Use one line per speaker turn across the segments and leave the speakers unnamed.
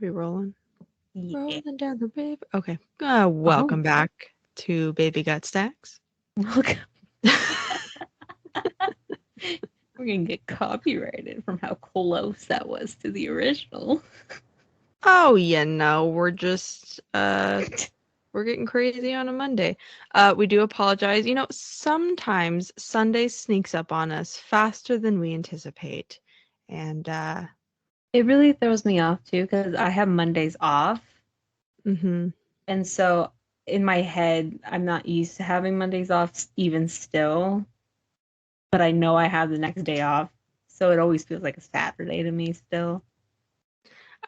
We rolling?
Yeah.
Rolling down the river. Okay. Welcome back to Baby Gut Stacks.
Welcome. We're gonna get copyrighted from how close that was to the original.
Oh, yeah, no, we're just we're getting crazy on a Monday. We do apologize. You know, sometimes Sunday sneaks up on us faster than we anticipate. And
it really throws me off too, because I have Mondays off.
Mm-hmm.
And so in my head, I'm not used to having Mondays off even still. But I know I have the next day off. So it always feels like a Saturday to me still.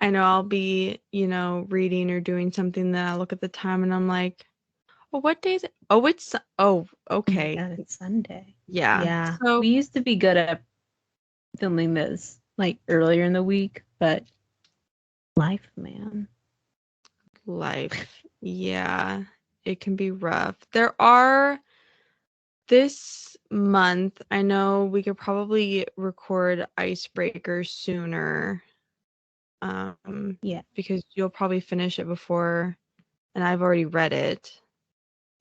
I know I'll be, reading or doing something, then I look at the time and I'm like, oh, what day is it? Oh, okay.
Oh my God, it's Sunday.
Yeah.
So we used to be good at filming this like earlier in the week, but life, man.
Life. Yeah, it can be rough. This month, I know we could probably record Icebreaker sooner.
Yeah.
Because you'll probably finish it before, and I've already read it.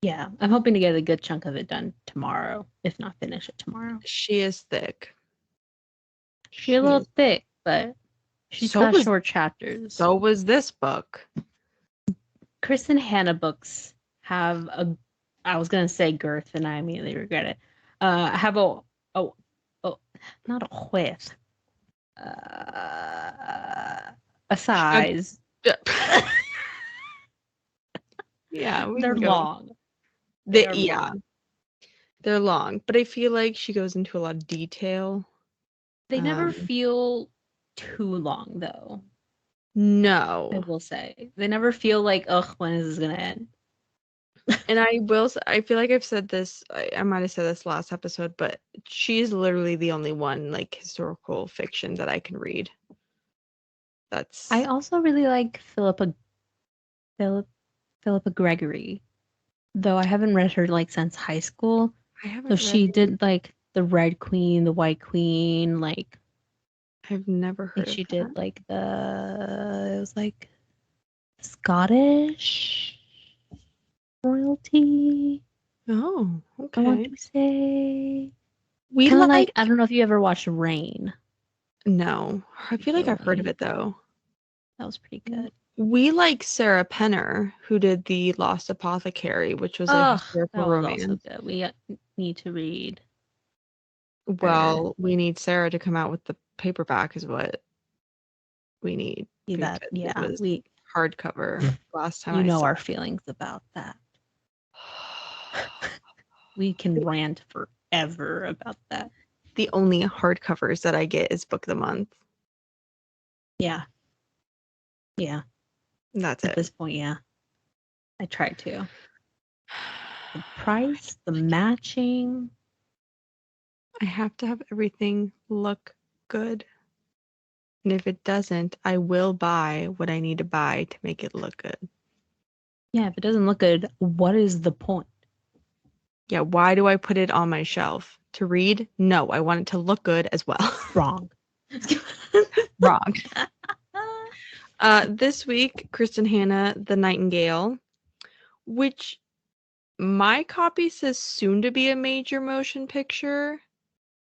Yeah, I'm hoping to get a good chunk of it done tomorrow, if not finish it tomorrow.
She is thick.
She's a little thick, but she's got short chapters.
So was this book.
Kristin Hannah books have I was gonna say girth, and I immediately regret it. Have a not a width, a size.
Yeah,
they're long.
Long. They're long, but I feel like she goes into a lot of detail.
They never feel too long, though.
No.
I will say. They never feel like, ugh, when is this gonna end?
And I feel like I've said this, I might have said this last episode, but she's literally the only one, like, historical fiction that I can read.
I also really like Philippa Gregory, though I haven't read her, like, since high school.
I haven't
So she did, like, the Red Queen, the White Queen, like...
I've never heard of
she
that.
did, like, it was, like, Scottish royalty.
Oh, okay.
I want to say... Kind of like, I don't know if you ever watched Rain.
No. I feel like I've heard of it, though.
That was pretty good.
We like Sarah Penner, who did The Lost Apothecary, which was a historical romance.
Also good. We need to read.
Well, we need Sarah to come out with the paperback is what we need.
We
hardcover last time.
Our feelings about that. We can rant forever about that.
The only hardcovers that I get is Book of the Month.
Yeah.
That's it.
At this point, yeah. I tried to. The price, the matching.
I have to have everything look good. And if it doesn't, I will buy what I need to buy to make it look good.
Yeah, if it doesn't look good, what is the point?
Yeah, why do I put it on my shelf? To read? No, I want it to look good as well.
Wrong.
Wrong. This week, Kristin Hannah, The Nightingale, which my copy says soon to be a major motion picture.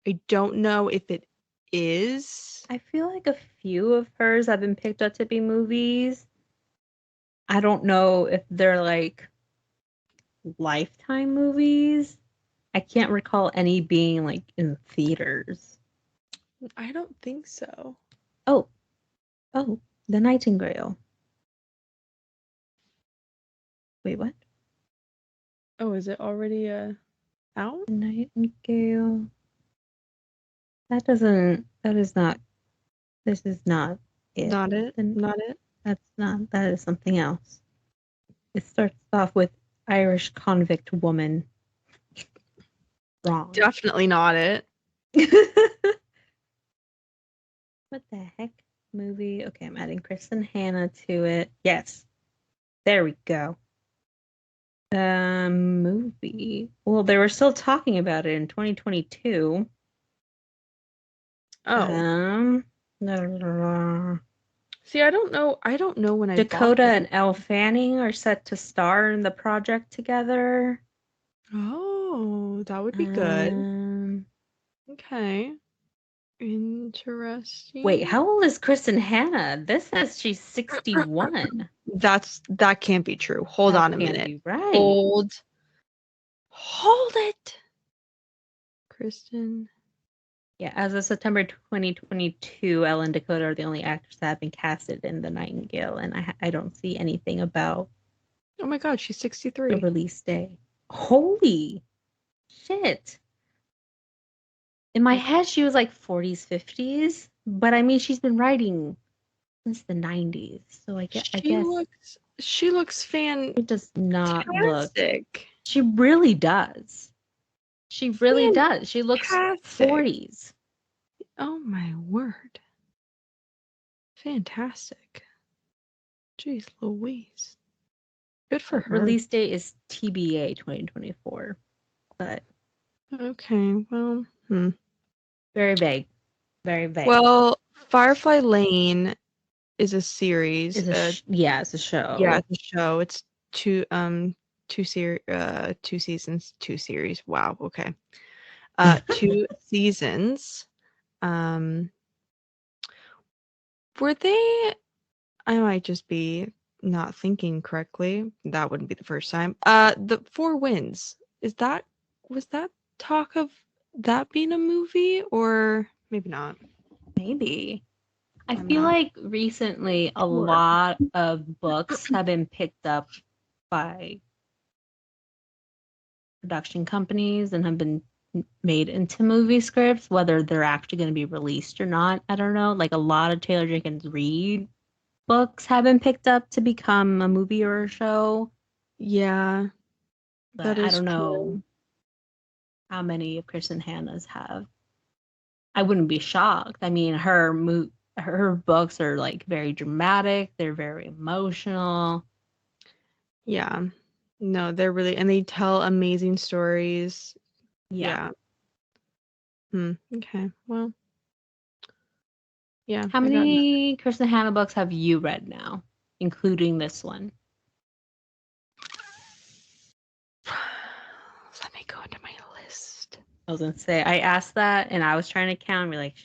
I don't know if it is.
I feel like a few of hers have been picked up to be movies. I don't know if they're like Lifetime movies. I can't recall any being like in theaters.
I don't think so.
Oh, The Nightingale. Wait, what?
Oh, is it already out?
Nightingale. This is not it.
Not it? Not it?
That is something else. It starts off with Irish convict woman. Wrong.
Definitely not it.
What the heck? Movie. Okay, I'm adding Kristin Hannah to it. Yes. There we go. Movie. Well, they were still talking about it in 2022.
Oh. See, I don't know. I don't know when I bought
Dakota
this.
and Elle Fanning are set to star in the project together.
Oh, that would be good.
Um,
Okay.
Wait,
Interesting.
how old is Kristin Hannah? This says she's 61.
That can't be true. Hold
That
on a
can't
minute.
be right.
Hold it. Kristen.
Yeah, as of September 2022, Elle and Dakota are the only actors that have been casted in The Nightingale, and I don't see anything about
Oh my God, she's
the
63.
release day. Holy shit. In my head, she was like 40s, 50s, but I mean, she's been writing since the 90s, so I guess
She looks
it does not look.
fantastic.
She really does. She really does. She looks
Fantastic.
40s.
Oh my word. Fantastic. Jeez Louise. Good for her.
Release date is TBA 2024, but
Okay, well,
very vague. Very vague.
Well, Firefly Lane is a series.
It's a show.
Yeah, it's a show. It's two seasons, two series. Wow, okay. 2 seasons. Were they I might just be not thinking correctly. That wouldn't be the first time. The Four Winds. Was that talk of that being a movie or maybe not?
Maybe. I
I'm
feel
not
like recently a
sure.
lot of books have been picked up by production companies and have been made into movie scripts, whether they're actually going to be released or not. I don't know. Like a lot of Taylor Jenkins Reid books have been picked up to become a movie or a show.
Yeah,
But
that
I
is
don't know
true.
how many of Kristin Hannah's have. I wouldn't be shocked. I mean, her books are like very dramatic. They're very emotional.
Yeah. No, they're really and they tell amazing stories.
Yeah.
Yeah. Okay. Well, yeah,
How
I got
many Kristin Hannah books have you read now, including this one?
Let me go into my list.
I was gonna say I asked that, and I was trying to count. And be like,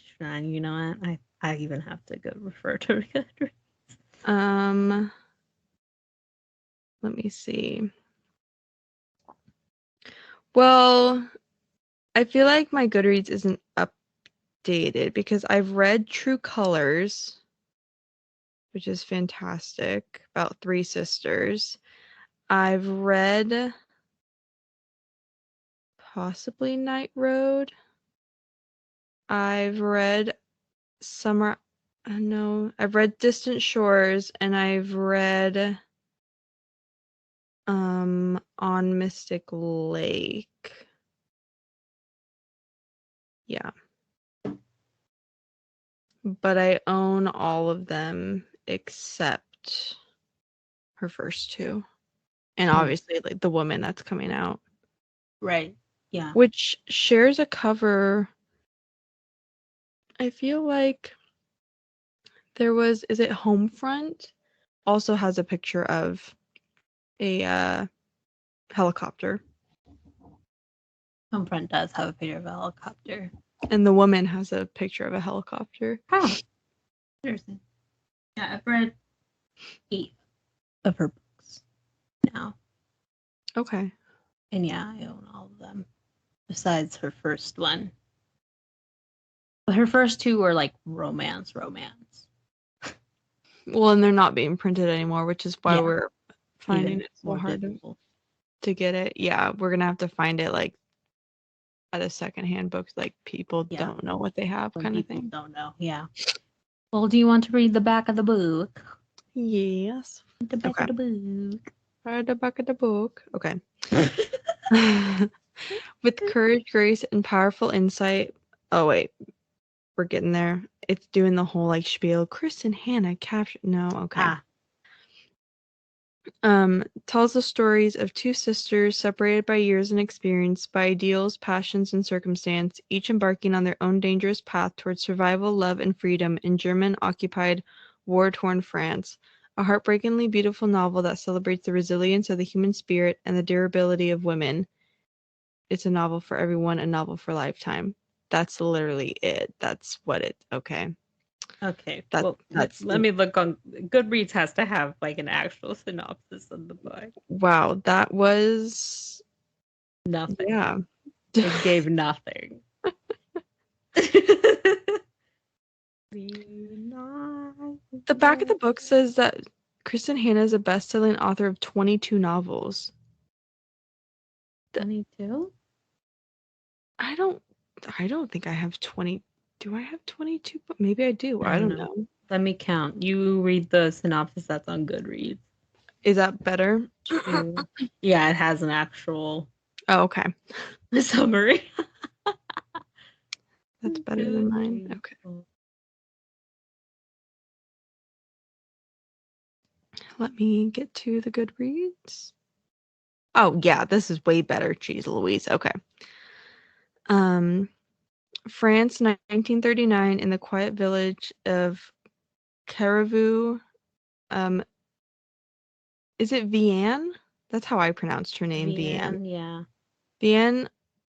you know what? I even have to go refer to it.
Let me see. Well, I feel like my Goodreads isn't updated because I've read True Colors, which is fantastic, about three sisters. I've read possibly Night Road. I've read Summer. No, I've read Distant Shores, and I've read On Mystic Lake. Yeah. But I own all of them except her first two. And obviously like The Woman that's coming out.
Right. Yeah.
Which shares a cover. I feel like is it Homefront? Also has a picture of a helicopter.
Homefront does have a picture of a helicopter.
And The Woman has a picture of a helicopter.
Oh, interesting. Yeah, I've read 8 of her books now.
Okay.
And yeah, I own all of them. Besides her first one. But her first 2 were like romance.
Well, and they're not being printed anymore, which is why we're finding
Even
it so
more
hard
difficult.
to get it. Yeah, we're gonna have to find it like at a secondhand book, like people don't know what they have,
When
kind of
people
thing.
don't know. Yeah. Well, do you want to read the back of the book?
Yes.
The back of the book.
At the back of the book. Okay. With courage, grace, and powerful insight. Oh wait, we're getting there. It's doing the whole like spiel. Kristin Hannah captured. No, okay. Tells the stories of two sisters separated by years and experience, by ideals, passions, and circumstance, each embarking on their own dangerous path towards survival, love, and freedom in German-occupied war-torn France. A heartbreakingly beautiful novel that celebrates the resilience of the human spirit and the durability of women. It's a novel for everyone, a novel for a lifetime. That's literally it. That's what it. Okay.
Okay.
That
Well,
that's
let me look on Goodreads has to have like an actual synopsis of the book.
wow. That was
Nothing.
yeah.
It gave nothing.
The back of the book says that Kristin Hannah is a best-selling author of 22 novels.
22?
I don't think I have 20. Do I have 22? But maybe I do. I don't know.
Let me count. You read the synopsis that's on Goodreads.
Is that better?
Yeah, it has an actual
okay.
summary.
That's better than mine. Okay. Let me get to the Goodreads. Oh, yeah, this is way better. Jeez Louise. Okay. France, 1939, in the quiet village of Carrefour. Is it Vianne? That's how I pronounced her name, Vianne.
Yeah.
Vianne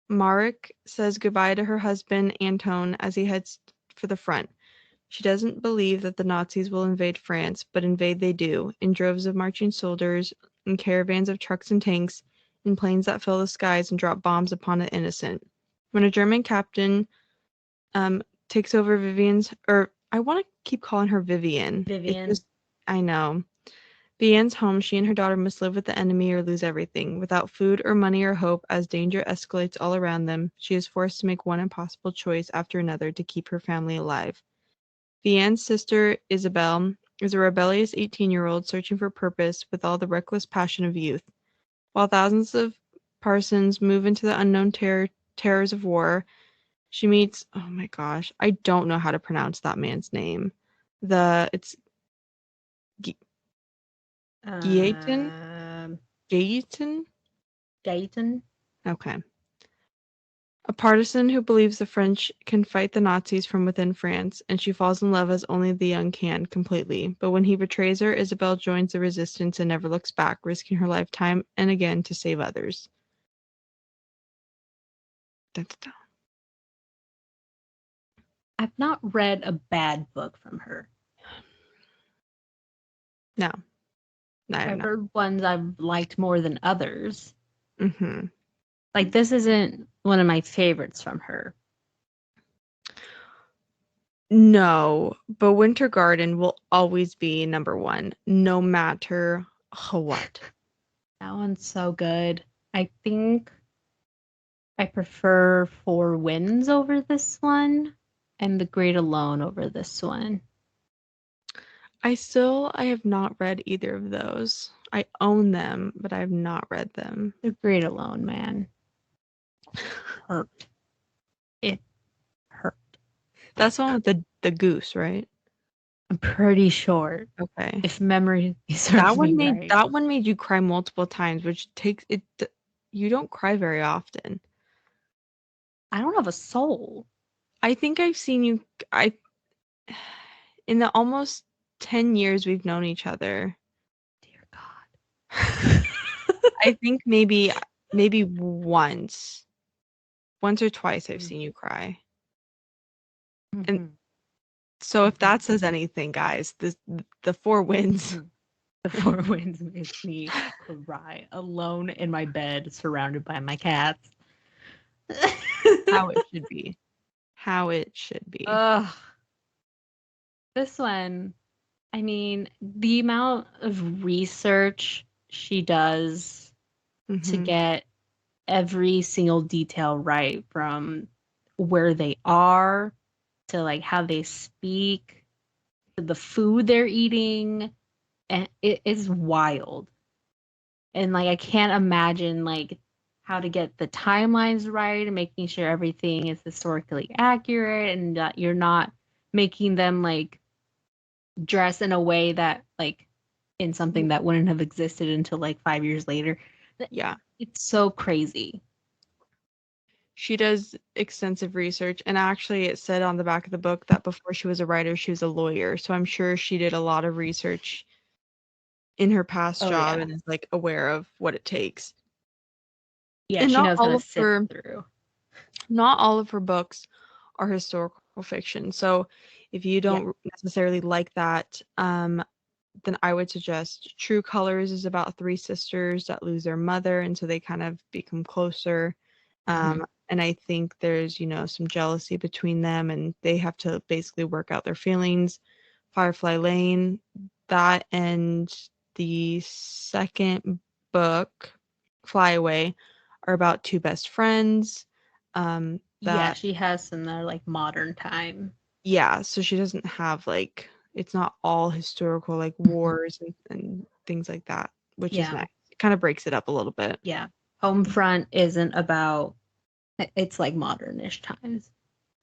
Marek says goodbye to her husband, Anton, as he heads for the front. She doesn't believe that the Nazis will invade France, but invade they do, in droves of marching soldiers, in caravans of trucks and tanks, in planes that fill the skies and drop bombs upon the innocent. When a German captain takes over Vivian's, or I want to keep calling her Vivian.
Vivian.
I know. Vivian's home, she and her daughter must live with the enemy or lose everything. Without food or money or hope, as danger escalates all around them, she is forced to make one impossible choice after another to keep her family alive. Vianne's sister, Isabelle, is a rebellious 18-year-old searching for purpose with all the reckless passion of youth. While thousands of parsons move into the unknown terrors of war, she meets, oh my gosh, I don't know how to pronounce that man's name. It's Gaetan? Gaetan?
Gaetan?
Okay. A partisan who believes the French can fight the Nazis from within France, and she falls in love as only the young can, completely. But when he betrays her, Isabelle joins the resistance and never looks back, risking her life time and again to save others. Dun, dun, dun.
I've not read a bad book from her.
No.
I've heard ones I've liked more than others.
Mm-hmm.
Like, this isn't one of my favorites from her.
No, but Winter Garden will always be number one, no matter what.
That one's so good. I think I prefer Four Winds over this one and The Great Alone over this one.
I have not read either of those. I own them, but I have not read them.
The Great Alone, man. Hurt. It hurt.
That's the one with the goose, right?
I'm pretty sure.
Okay.
If memory serves me right.
That one made you cry multiple times, which takes it. You don't cry very often.
I don't have a soul.
I think I've seen you. In the almost 10 years we've known each other.
Dear God.
I think maybe once or twice I've seen you cry.
Mm-hmm.
And so if that says anything, guys, the Four Winds.
The Four Winds makes me cry alone in my bed, surrounded by my cats.
How it should be. How it should be.
This one, I mean, the amount of research she does to get every single detail right, from where they are to like how they speak to the food they're eating, and it is wild. And like I can't imagine like how to get the timelines right and making sure everything is historically accurate and that you're not making them like dress in a way that like in something that wouldn't have existed until like 5 years later.
Yeah.
It's so crazy.
She does extensive research, and actually it said on the back of the book that before she was a writer, she was a lawyer. So I'm sure she did a lot of research in her past
Oh
job
yeah.
and is like aware of what it takes.
Yeah,
And
she knows how to sift through.
not all of her books are historical fiction. So if you
Yeah.
don't necessarily like that, then I would suggest True Colors is about three sisters that lose their mother, and so they kind of become closer.
Hmm.
And I think there's, some jealousy between them, and they have to basically work out their feelings. Firefly Lane, that and the second book, Fly Away, are about two best friends.
Yeah,
That
she has some that are like modern time.
Yeah, so she doesn't have like it's not all historical like
Mhm.
wars and things like that, which is
Yeah.
nice. It kind of breaks it up a little bit.
Yeah. Homefront isn't about it's like modernish times.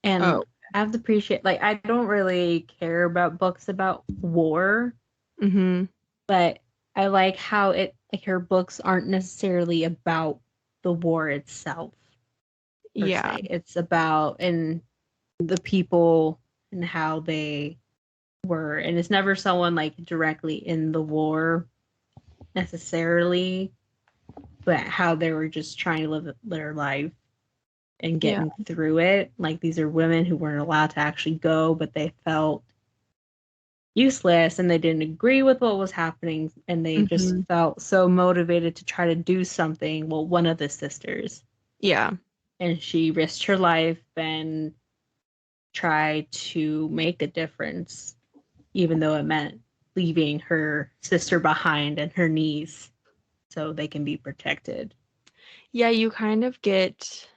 And
Oh.
I have to appreciate like I don't really care about books about war,
Mm-hmm.
but I like how it like her books aren't necessarily about the war itself per
Yeah.
se. It's about and the people and how they were and it's never someone like directly in the war necessarily, but how they were just trying to live their life and
Yeah.
getting through it. Like these are women who weren't allowed to actually go, but they felt useless and they didn't agree with what was happening and they just
Mm-hmm.
felt so motivated to try to do something. Well, one of the sisters,
Yeah.
and she risked her life and tried to make a difference, even though it meant leaving her sister behind and her niece so they can be protected.
Yeah, you kind of get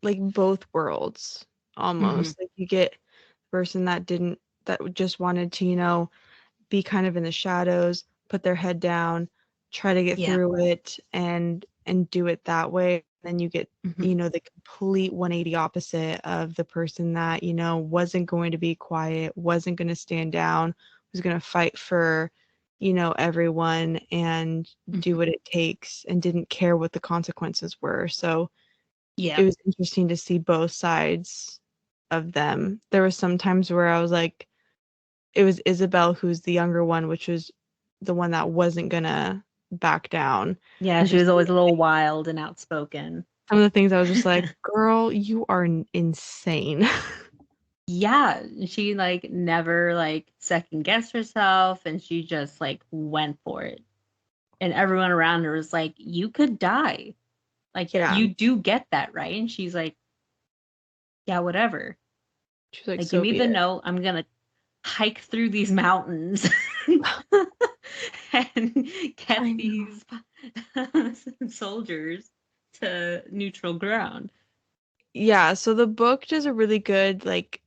like both worlds
Mm-hmm.
almost. Like you get the person that just wanted to, be kind of in the shadows, put their head down, try to get
Yeah.
through it and do it that way. Then you get,
Mm-hmm.
the complete 180 opposite of the person that, wasn't going to be quiet, wasn't going to stand down, was going to fight for, everyone and do
Mm-hmm.
what it takes and didn't care what the consequences were. So
Yeah.
it was interesting to see both sides of them. There was some times where I was like, it was Isabel who's the younger one, which was the one that wasn't gonna back down.
Yeah,
And
she
for
was always a little wild and outspoken.
some of the things I was just like, girl, you are insane.
Yeah, she like never like second guessed herself and she just like went for it. And everyone around her was like, "You could die. Like
Yeah.
you do get that, right?" And she's like, "Yeah, whatever.
She's like,
Like give
so
me
be
the
it.
note. I'm going to hike through these mountains and get
I know.
these soldiers to neutral ground."
Yeah, so the book does a really good like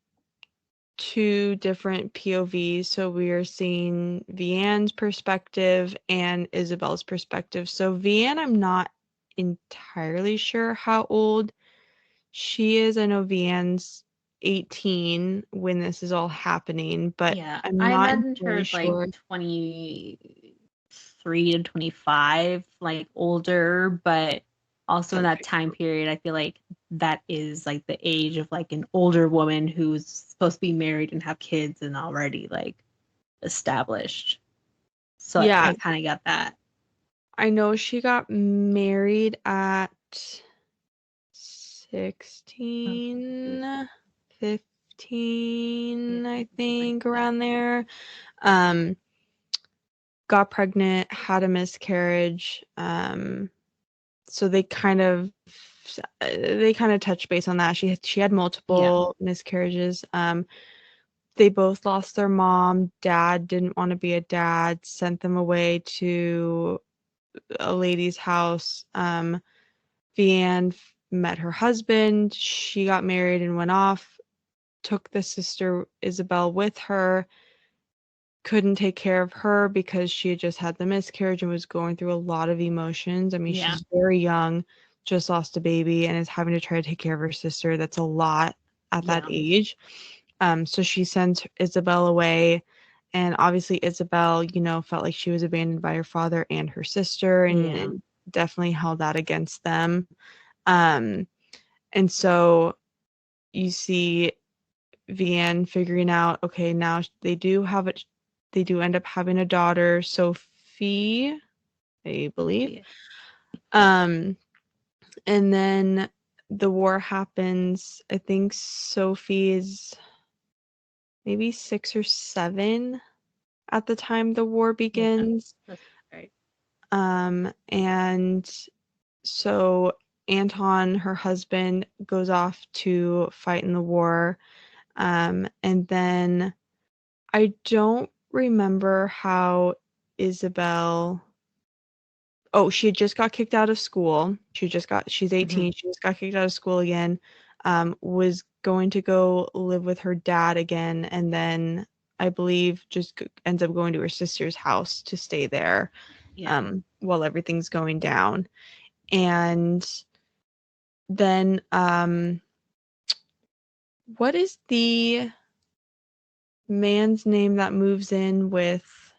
two different POVs. So we are seeing Vianne's perspective and Isabel's perspective. So Vianne, I'm not entirely sure how old she is. I know Vianne's 18 when this is all happening, but
Yeah,
I'm
I
not
imagined her
entirely
as like
sure.
23 to 25, like older, but also in
That's
that time period, I feel like that is like the age of like an older woman who's supposed to be married and have kids and already like established. So
Yeah,
I kind of got that.
I know she got married at
Oh, she was
16,
yeah,
15, I
something like
think,
that.
around there. Um, got pregnant, had a miscarriage. So they kind of touched base on that. She had
Yeah,
multiple miscarriages. They both lost their mom. Dad didn't want to be a dad, sent them away to a lady's house. Vianne met her husband. She got married and went off, took the sister Isabel with her, couldn't take care of her because she had just had the miscarriage and was going through a lot of emotions. I mean,
yeah,
she's very young, just lost a baby, and is having to try to take care of her sister. That's a lot at that
yeah,
age. So she sends Isabel away, and obviously Isabel, felt like she was abandoned by her father and her sister, and,
yeah.
and definitely held that against them. Um, And so you see Vianne figuring out, okay, now they do end up having a daughter, Sophie, I believe.
Yeah.
Um, and then the war happens. I think Sophie is maybe 6 or 7 at the time the war
Yeah.
begins.
That's right.
And so Anton, her husband, goes off to fight in the war. And then I don't remember how Isabel. Oh, she had just got kicked out of school. She's 18.
Mhm.
She just got kicked out of school again. Was going to go live with her dad again, and then I believe just ends up going to her sister's house to stay there
Yeah.
while everything's going down. And then what is the man's name that moves in with?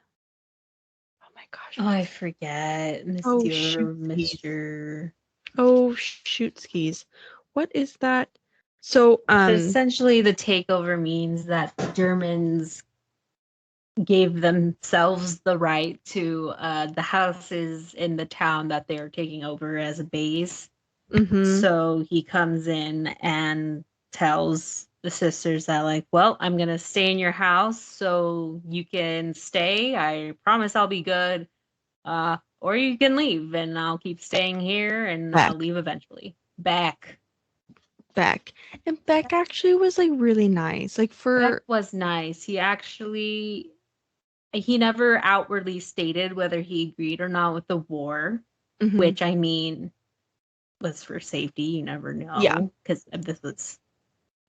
Oh my gosh,
Oh,
what's
I forget.
oh
Monsieur,
shoot skis.
Mr.
Oh shoot skis. What is that? So
Essentially, the takeover means that the Germans gave themselves the right to the houses in the town that they are taking over as a base.
mhm.
So he comes in and tells the sisters that, like, well, I'm going to stay in your house so you can stay. I promise I'll be good. Or you can leave and I'll keep staying here and I'll
Beck.
leave eventually. Beck.
Beck. And Beck actually was like really nice. Like
Beck
for
was nice. He never outwardly stated whether he agreed or not with the war,
mhm.
which I mean was for safety. You never
Yeah.
know because this was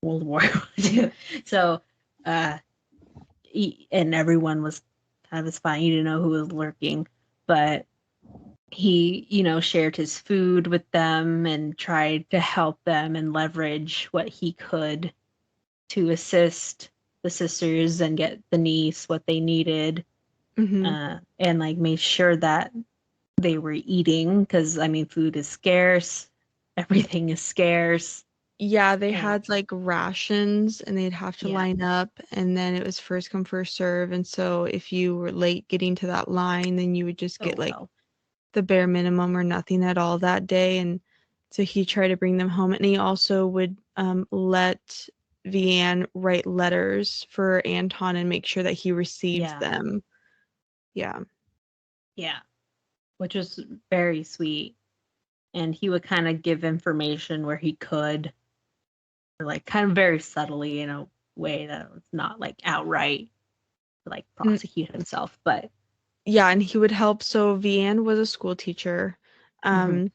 World War II. So, uh, and everyone was kind of fine. You didn't know who was lurking, but he, shared his food with them and tried to help them and leverage what he could to assist the sisters and get the niece what they needed,
Mhm.
and like made sure that they were eating because I mean, food is scarce, everything is scarce,
Yeah, they
and
had like rations and they'd have to
yeah,
line up and then it was first come first serve, and so if you were late getting to that line then you would just get
oh
like
well,
the bare minimum or nothing at all that day. And so he tried to bring them home, and he also would let Vianne write letters for Anton and make sure that he received
yeah,
them. Yeah.
yeah, which was very sweet. And he would kind of give information where he could, or like kind of very subtly in a way that was not like outright like
Mm,
prosecute himself, but
yeah, and he would help. So Vianne was a school teacher.
mhm,
Um,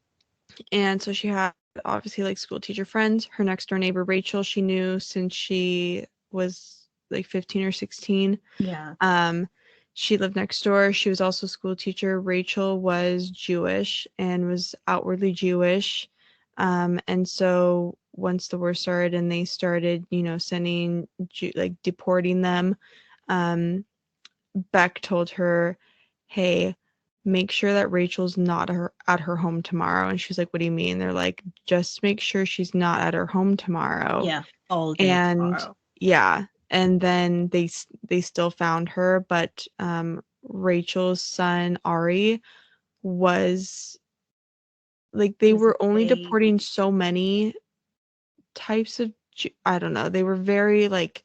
and so she had obviously like school teacher friends. Her next door neighbor Rachel, she knew since she was like 15 or 16.
yeah,
Um, she lived next door. She was also a school teacher. Rachel was Jewish and was outwardly Jewish. And so once the war started and they started, sending, like deporting them, um, Beck told her, hey, make sure that Rachel's not at her home tomorrow. And she was like, what do you mean? They're like, just make sure she's not at her home tomorrow.
yeah, all day
And
tomorrow.
yeah, and then they still found her, but Rachel's son Ari was like they
Was a
were only deporting
baby.
so many types of I don't know. They were very like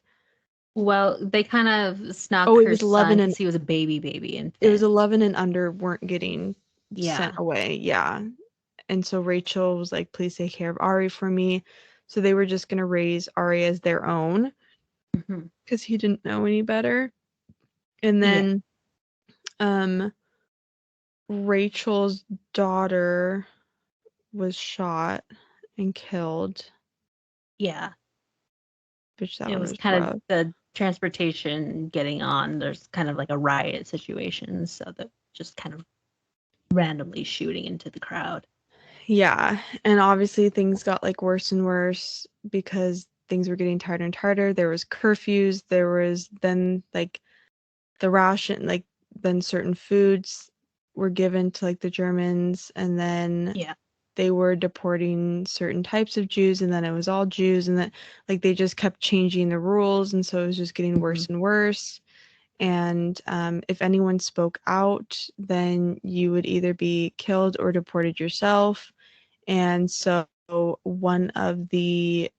Well, they kind of snuck
oh,
her son because he was a baby
it was
infant.
11 and under weren't getting sent
Yeah.
away. Yeah. And so Rachel was like, please take care of Ari for me. So they were just going to raise Ari as their own
Mhm.
because he didn't know any better. And
Yeah.
then um Rachel's daughter was shot and killed,
Yeah.
which that
It
one
was
was
kind of
rough.
the transportation getting on. There's kind of like a riot situation, so that just kind of randomly shooting into the crowd.
Yeah, and obviously things got like worse and worse because things were getting tighter and tighter. There was curfews, there was then like the ration, like then certain foods were given to like the Germans, and then
Yeah.
they were deporting certain types of Jews, and then it was all Jews, and then like they just kept changing the rules, and so it was just getting worse and worse. And if anyone spoke out, then you would either be killed or deported yourself. And so one of the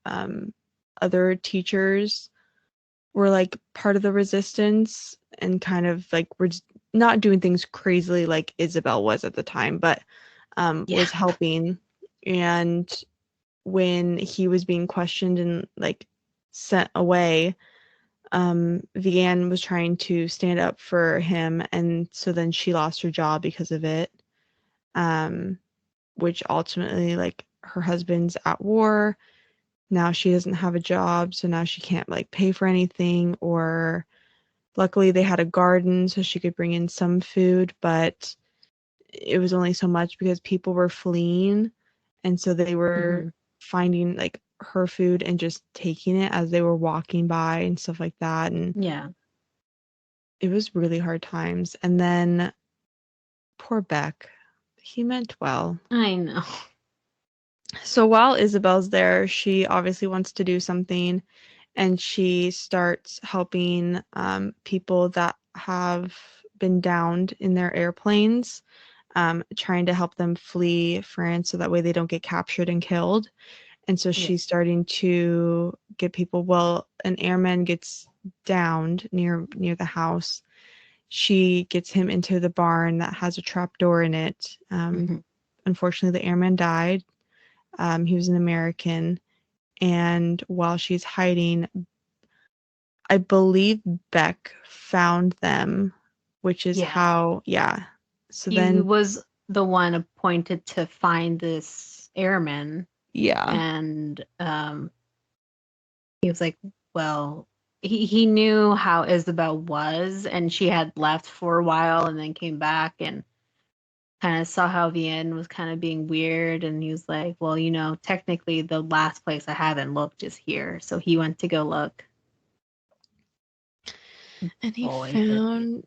other teachers were like part of the resistance and kind of like were not doing things crazily like Isabel was at the time, but was helping. And when he was being questioned and like sent away, Vianne was trying to stand up for him, and so then she lost her job because of it. Which ultimately, like, her husband's at war. Now she doesn't have a job, so now she can't like pay for anything. Or luckily they had a garden so she could bring in some food, but it was only so much because people were fleeing, and so they were finding like her food and just taking it as they were walking by and stuff like that. And it was really hard times. And then poor Beck, he meant well.
I know.
So while Isabel's there, she obviously wants to do something, and she starts helping people that have been downed in their airplanes, trying to help them flee France so that way they don't get captured and killed. And so she's starting to get people. Well, an airman gets downed near the house. She gets him into the barn that has a trap door in it. Unfortunately, the airman died. He was an American. And while she's hiding, I believe Beck found them, which is how, So
he was the one appointed to find this airman. And he was like, well, he knew how Isabel was, and she had left for a while and then came back and kind of saw how Vianne was kind of being weird, and he was like, well, you know, technically the last place I haven't looked is here. So he went to go look.
And he found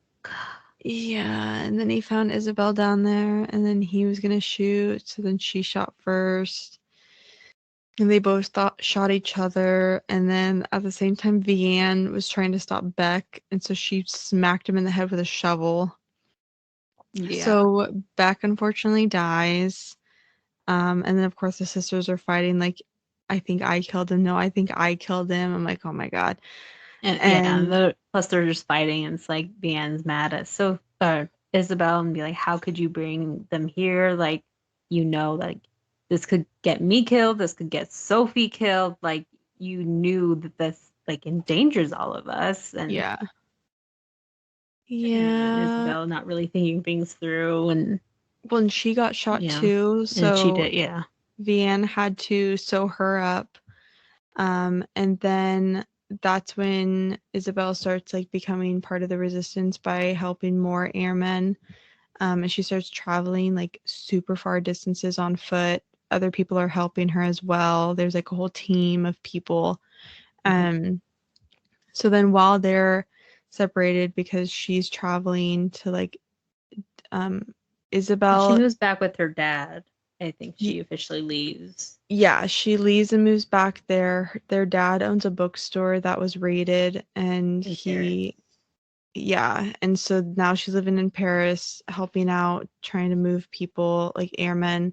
and then he found Isabel down there, and then he was gonna shoot, so then she shot first. And they both shot each other, and then at the same time Vianne was trying to stop Beck, and so she smacked him in the head with a shovel. So Beck unfortunately dies. And then of course the sisters are fighting like, I think I killed him. No, I think I killed him. I'm like, oh my god.
And plus they're just fighting, and it's like Vianne's mad at Isabel and be like, how could you bring them here? Like, you know, like this could get me killed, this could get Sophie killed. Like, you knew that this like endangers all of us. And and Isabel not really thinking things through. And
well, and she got shot too, so
and she did.
Vianne had to sew her up. And then that's when Isabel starts like becoming part of the resistance by helping more airmen. And she starts traveling like super far distances on foot. Other people are helping her as well. There's like a whole team of people. So then while they're separated, because she's traveling to like Isabel,
she moves back with her dad. I think she officially leaves.
Yeah, she leaves and moves back there. Their dad owns a bookstore that was raided, and and so now she's living in Paris, helping out, trying to move people like airmen.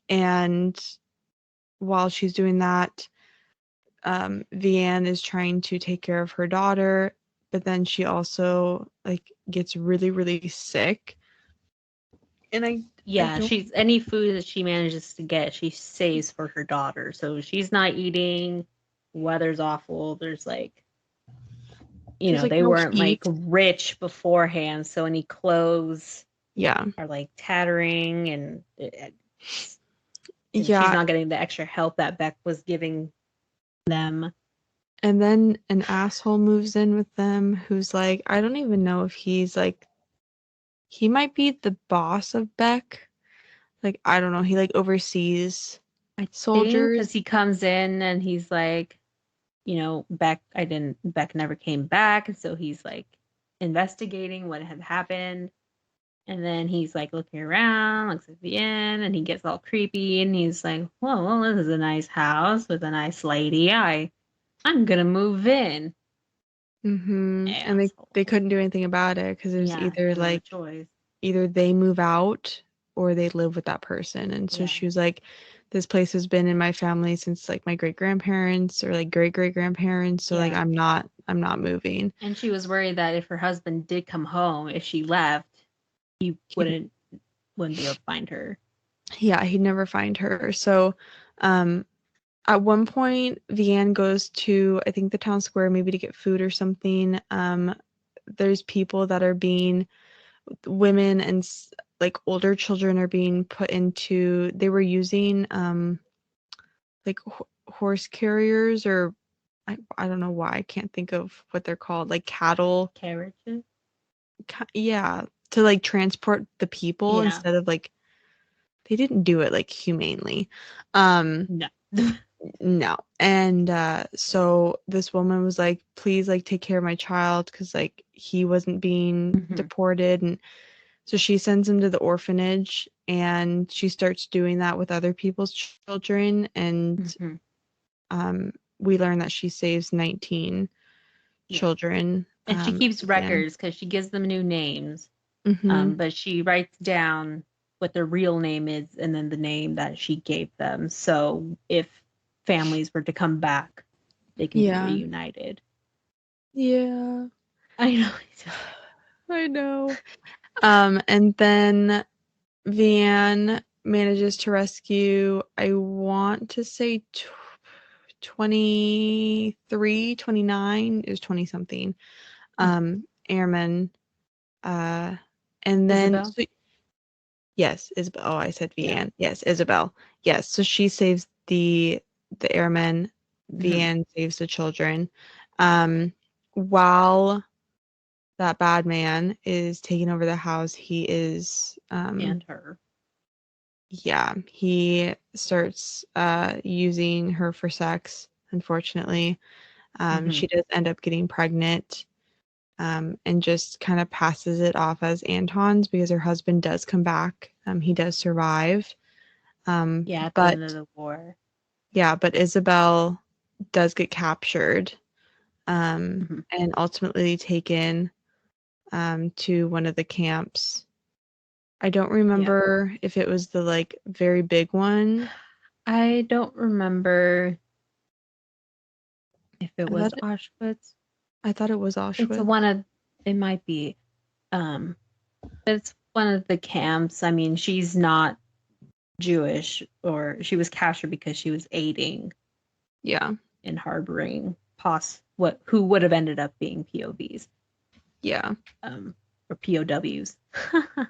And while she's doing that, Vianne is trying to take care of her daughter, but then she also like gets really, really sick. And
she's any food that she manages to get, she saves for her daughter. So she's not eating. Weather's awful. There's like, you know, they weren't like rich beforehand, so any clothes are like tattering, and she's not getting the extra help that Beck was giving them.
And then an asshole moves in with them who's like, I don't even know if he's like, he might be the boss of Beck. Like, I don't know. He like oversees soldiers.
Because he comes in and he's like, you know, Beck never came back. So he's like investigating what had happened. And then he's like looking around, looks at the end, and he gets all creepy and he's like, "Whoa, well, this is a nice house with a nice lady. I'm gonna move in."
And they
Asshole.
couldn't do anything about it because it was
Yeah, he
either
doesn't have a
like
choice.
either they move out or they live with that person. And so
Yeah.
she was like, this place has been in my family since like my great grandparents or like great great grandparents. So like
Yeah.
I'm not moving.
And she was worried that if her husband did come home, if she left, he wouldn't be able to find her.
Yeah, he'd never find her. So um at one point Vianne goes to I think the town square maybe to get food or something. There's people that are being women and like older children are being put into they were using like horse carriers or I don't know why I can't think of what they're called like cattle
Carriages?
yeah to like transport the people
Yeah.
instead of like they didn't do it like humanely um
No.
no and so this woman was like please like take care of my child because like he wasn't being
Mhm.
deported and so she sends him to the orphanage and she starts doing that with other people's children and
Mhm.
um we learn that she saves 19
Yeah.
children
And she keeps
again.
records because she gives them new names.
Mm-hmm.
But she writes down what their real name is and then the name that she gave them. So if families were to come back, they can be
Yeah.
reunited.
Yeah.
I know.
I know. And then Vianne manages to rescue, I want to say 23, 29, it was 20 something, airmen. Uh, and then,
Isabel?
so, yes, Isabel. Oh, I said
Yeah.
Vianne. Yes, Isabel. Yes, so she saves the airmen.
Mm-hmm.
Vianne saves the children. While that bad man is taking over the house, he is
And her.
yeah, he starts using her for sex, unfortunately.
Mm-hmm.
She does end up getting pregnant. And just kind of passes it off as Anton's because her husband does come back. He does survive.
Yeah, at the
But
end of the war.
yeah, but Isabel does get captured
Mm-hmm.
and ultimately taken to one of the camps. I don't
Yeah.
remember if it was the like very big one.
I don't remember if it
I
was
thought it,
Auschwitz.
I thought it was
It's
Auschwitz.
one of, it might be. Um, it's one of the camps. I mean, she's not Jewish, or she was captured because she was aiding
Yeah,
in harboring what who would have ended up being POVs,
yeah.
um, or POWs. um,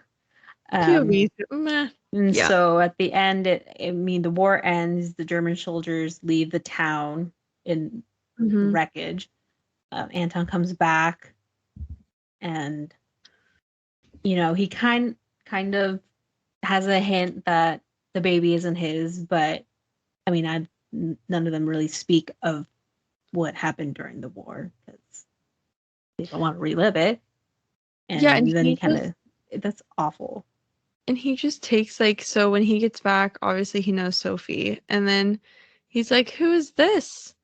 POV. Meh.
and
Yeah.
so at the end, I mean, the war ends. The German soldiers leave the town in
Hmm.
wreckage. Anton comes back, and he kind of has a hint that the baby isn't his, but I mean, none of them really speak of what happened during the war because they don't want to relive it.
Yeah,
And then he kind of, that's awful.
and he just takes like so when he gets back, obviously he knows Sophie, and then he's like, "Who is this?"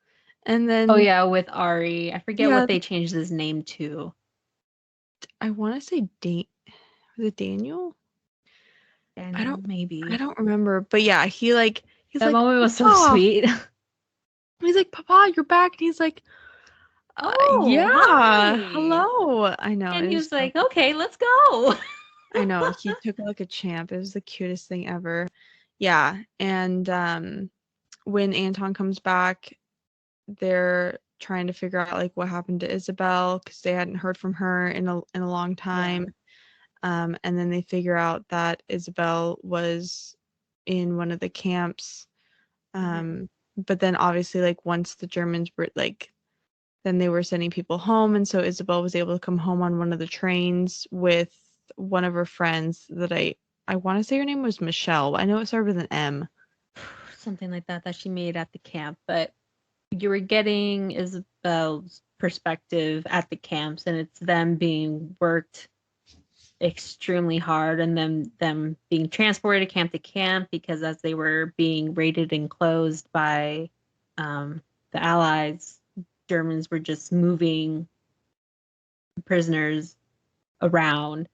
And
Oh
then
yeah, with Ari, I forget
yeah,
what they changed his name to.
I want to say was it Daniel? I
Daniel,
don't I
maybe.
don't remember, but yeah, he's
That
like,
moment was so
"Papa."
sweet.
He's like, "Papa, you're back." And he's like,
Oh,
yeah,
hi.
hello." I know,
And
it
he
was
was
so
like, okay, let's go.
I know, he took it like a champ. It was the cutest thing ever. Yeah, and when Anton comes back, they're trying to figure out like what happened to Isabel because they hadn't heard from her in a long
Yeah.
time. And then they figure out that Isabel was in one of the camps.
Mhm.
But then obviously like once the Germans were like then they were sending people home and so Isabel was able to come home on one of the trains with one of her friends that I want to say her name was Michelle. I know it started with an M.
Something like that she made at the camp, but you were getting Isabel's perspective at the camps, and it's them being worked extremely hard, and them being transported camp to camp because as they were being raided and closed by the Allies, Germans were just moving prisoners around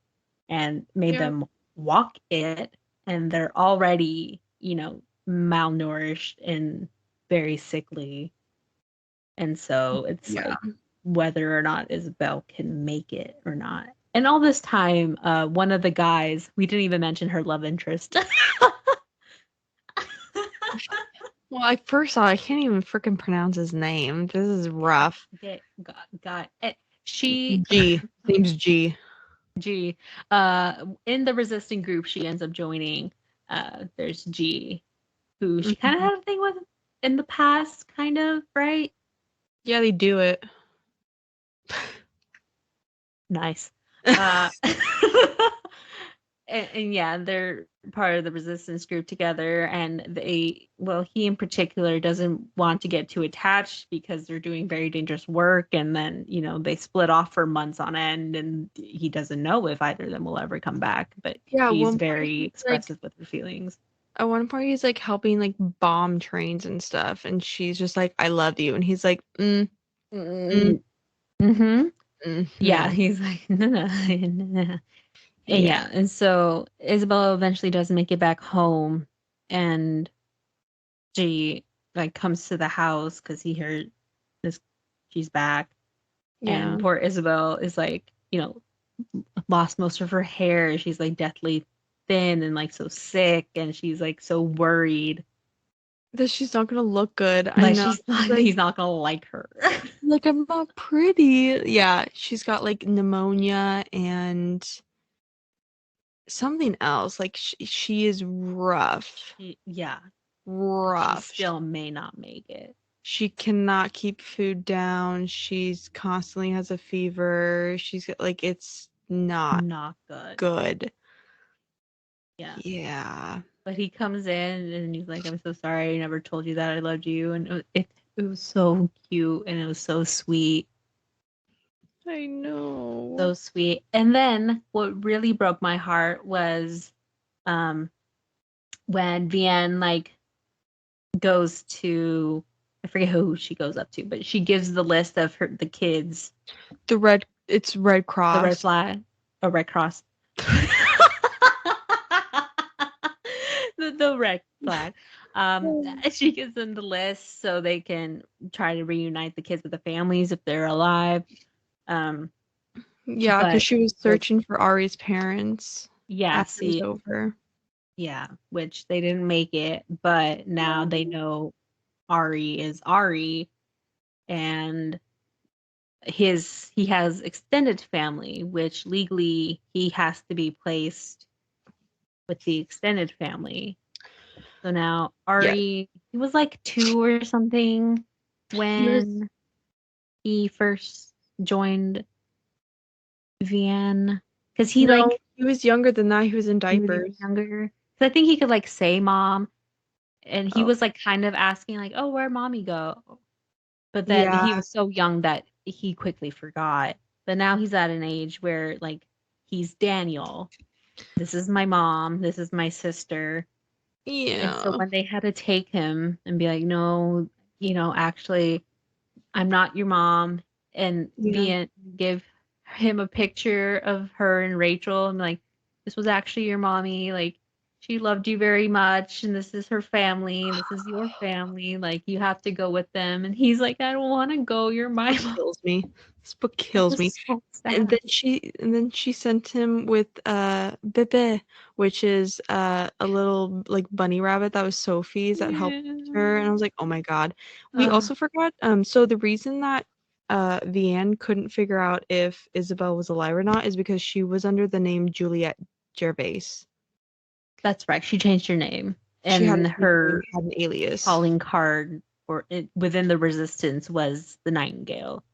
and made them walk it, and they're already, malnourished and very sickly. And so it's like whether or not Isabel can make it or not. And all this time, one of the guys, we didn't even mention her love interest.
Well, I first saw I can't even freaking pronounce his name. This is rough.
Got it. She
G. Name's G.
G. In the resisting group she ends up joining, there's G, who she kind of had a thing with in the past, kind of, right?
Yeah, they do it.
Nice. And yeah, they're part of the resistance group together, and he in particular doesn't want to get too attached because they're doing very dangerous work, and then they split off for months on end, and he doesn't know if either of them will ever come back, but she's very expressive with her feelings.
At one point he's like helping like bomb trains and stuff, and she's just like, I love you, and he's like,
yeah, he's like, no. And so Isabella eventually does make it back home, and she like comes to the house because he heard she's back. And poor Isabel is like, lost most of her hair. She's like deathly thin and like so sick, and she's like so worried
that she's not gonna look good.
Like, I know he's not gonna like her.
Like, I'm not pretty. Yeah, she's got like pneumonia and something else. Like she is rough. Rough.
She still may not make it.
She cannot keep food down. She's constantly has a fever. She's like, it's not good. Yeah.
But he comes in and he's like, I'm so sorry. I never told you that I loved you. And it was so cute and it was so sweet.
I know.
So sweet. And then what really broke my heart was when Vienne like goes to, I forget who she goes up to, but she gives the list of the kids.
It's Red Cross.
The red flag. Or Red Cross. the red flag. She gives them the list so they can try to reunite the kids with the families if they're alive.
Yeah, because she was searching for Ari's parents.
Yeah,
after it was over.
Yeah, which they didn't make it, but now they know Ari is Ari, and he has extended family, which legally he has to be placed with the extended family. So now Ari, he was like 2 or something when he first joined Vienne, because he
was younger than that. He was in diapers.
Younger. So I think he could like say mom, and he was like kind of asking like, oh, where'd mommy go? But then he was so young that he quickly forgot. But now he's at an age where like he's Daniel. This is my mom. This is my sister.
Yeah.
And so when they had to take him and be like, no, actually, I'm not your mom, and give him a picture of her and Rachel, and like, this was actually your mommy. Like, she loved you very much, and this is her family, and this is your family. Like, you have to go with them. And he's like, I don't want to go. You're my mom.
Kills me. This book kills me. So and then she sent him with Bebe, which is a little like bunny rabbit that was Sophie's that helped her, and I was like, oh my god. We also forgot. So the reason that Vienne couldn't figure out if Isabel was alive or not is because she was under the name Juliette Gervais.
That's right. She changed her name, and her
had an alias.
Calling card within the resistance was the Nightingale.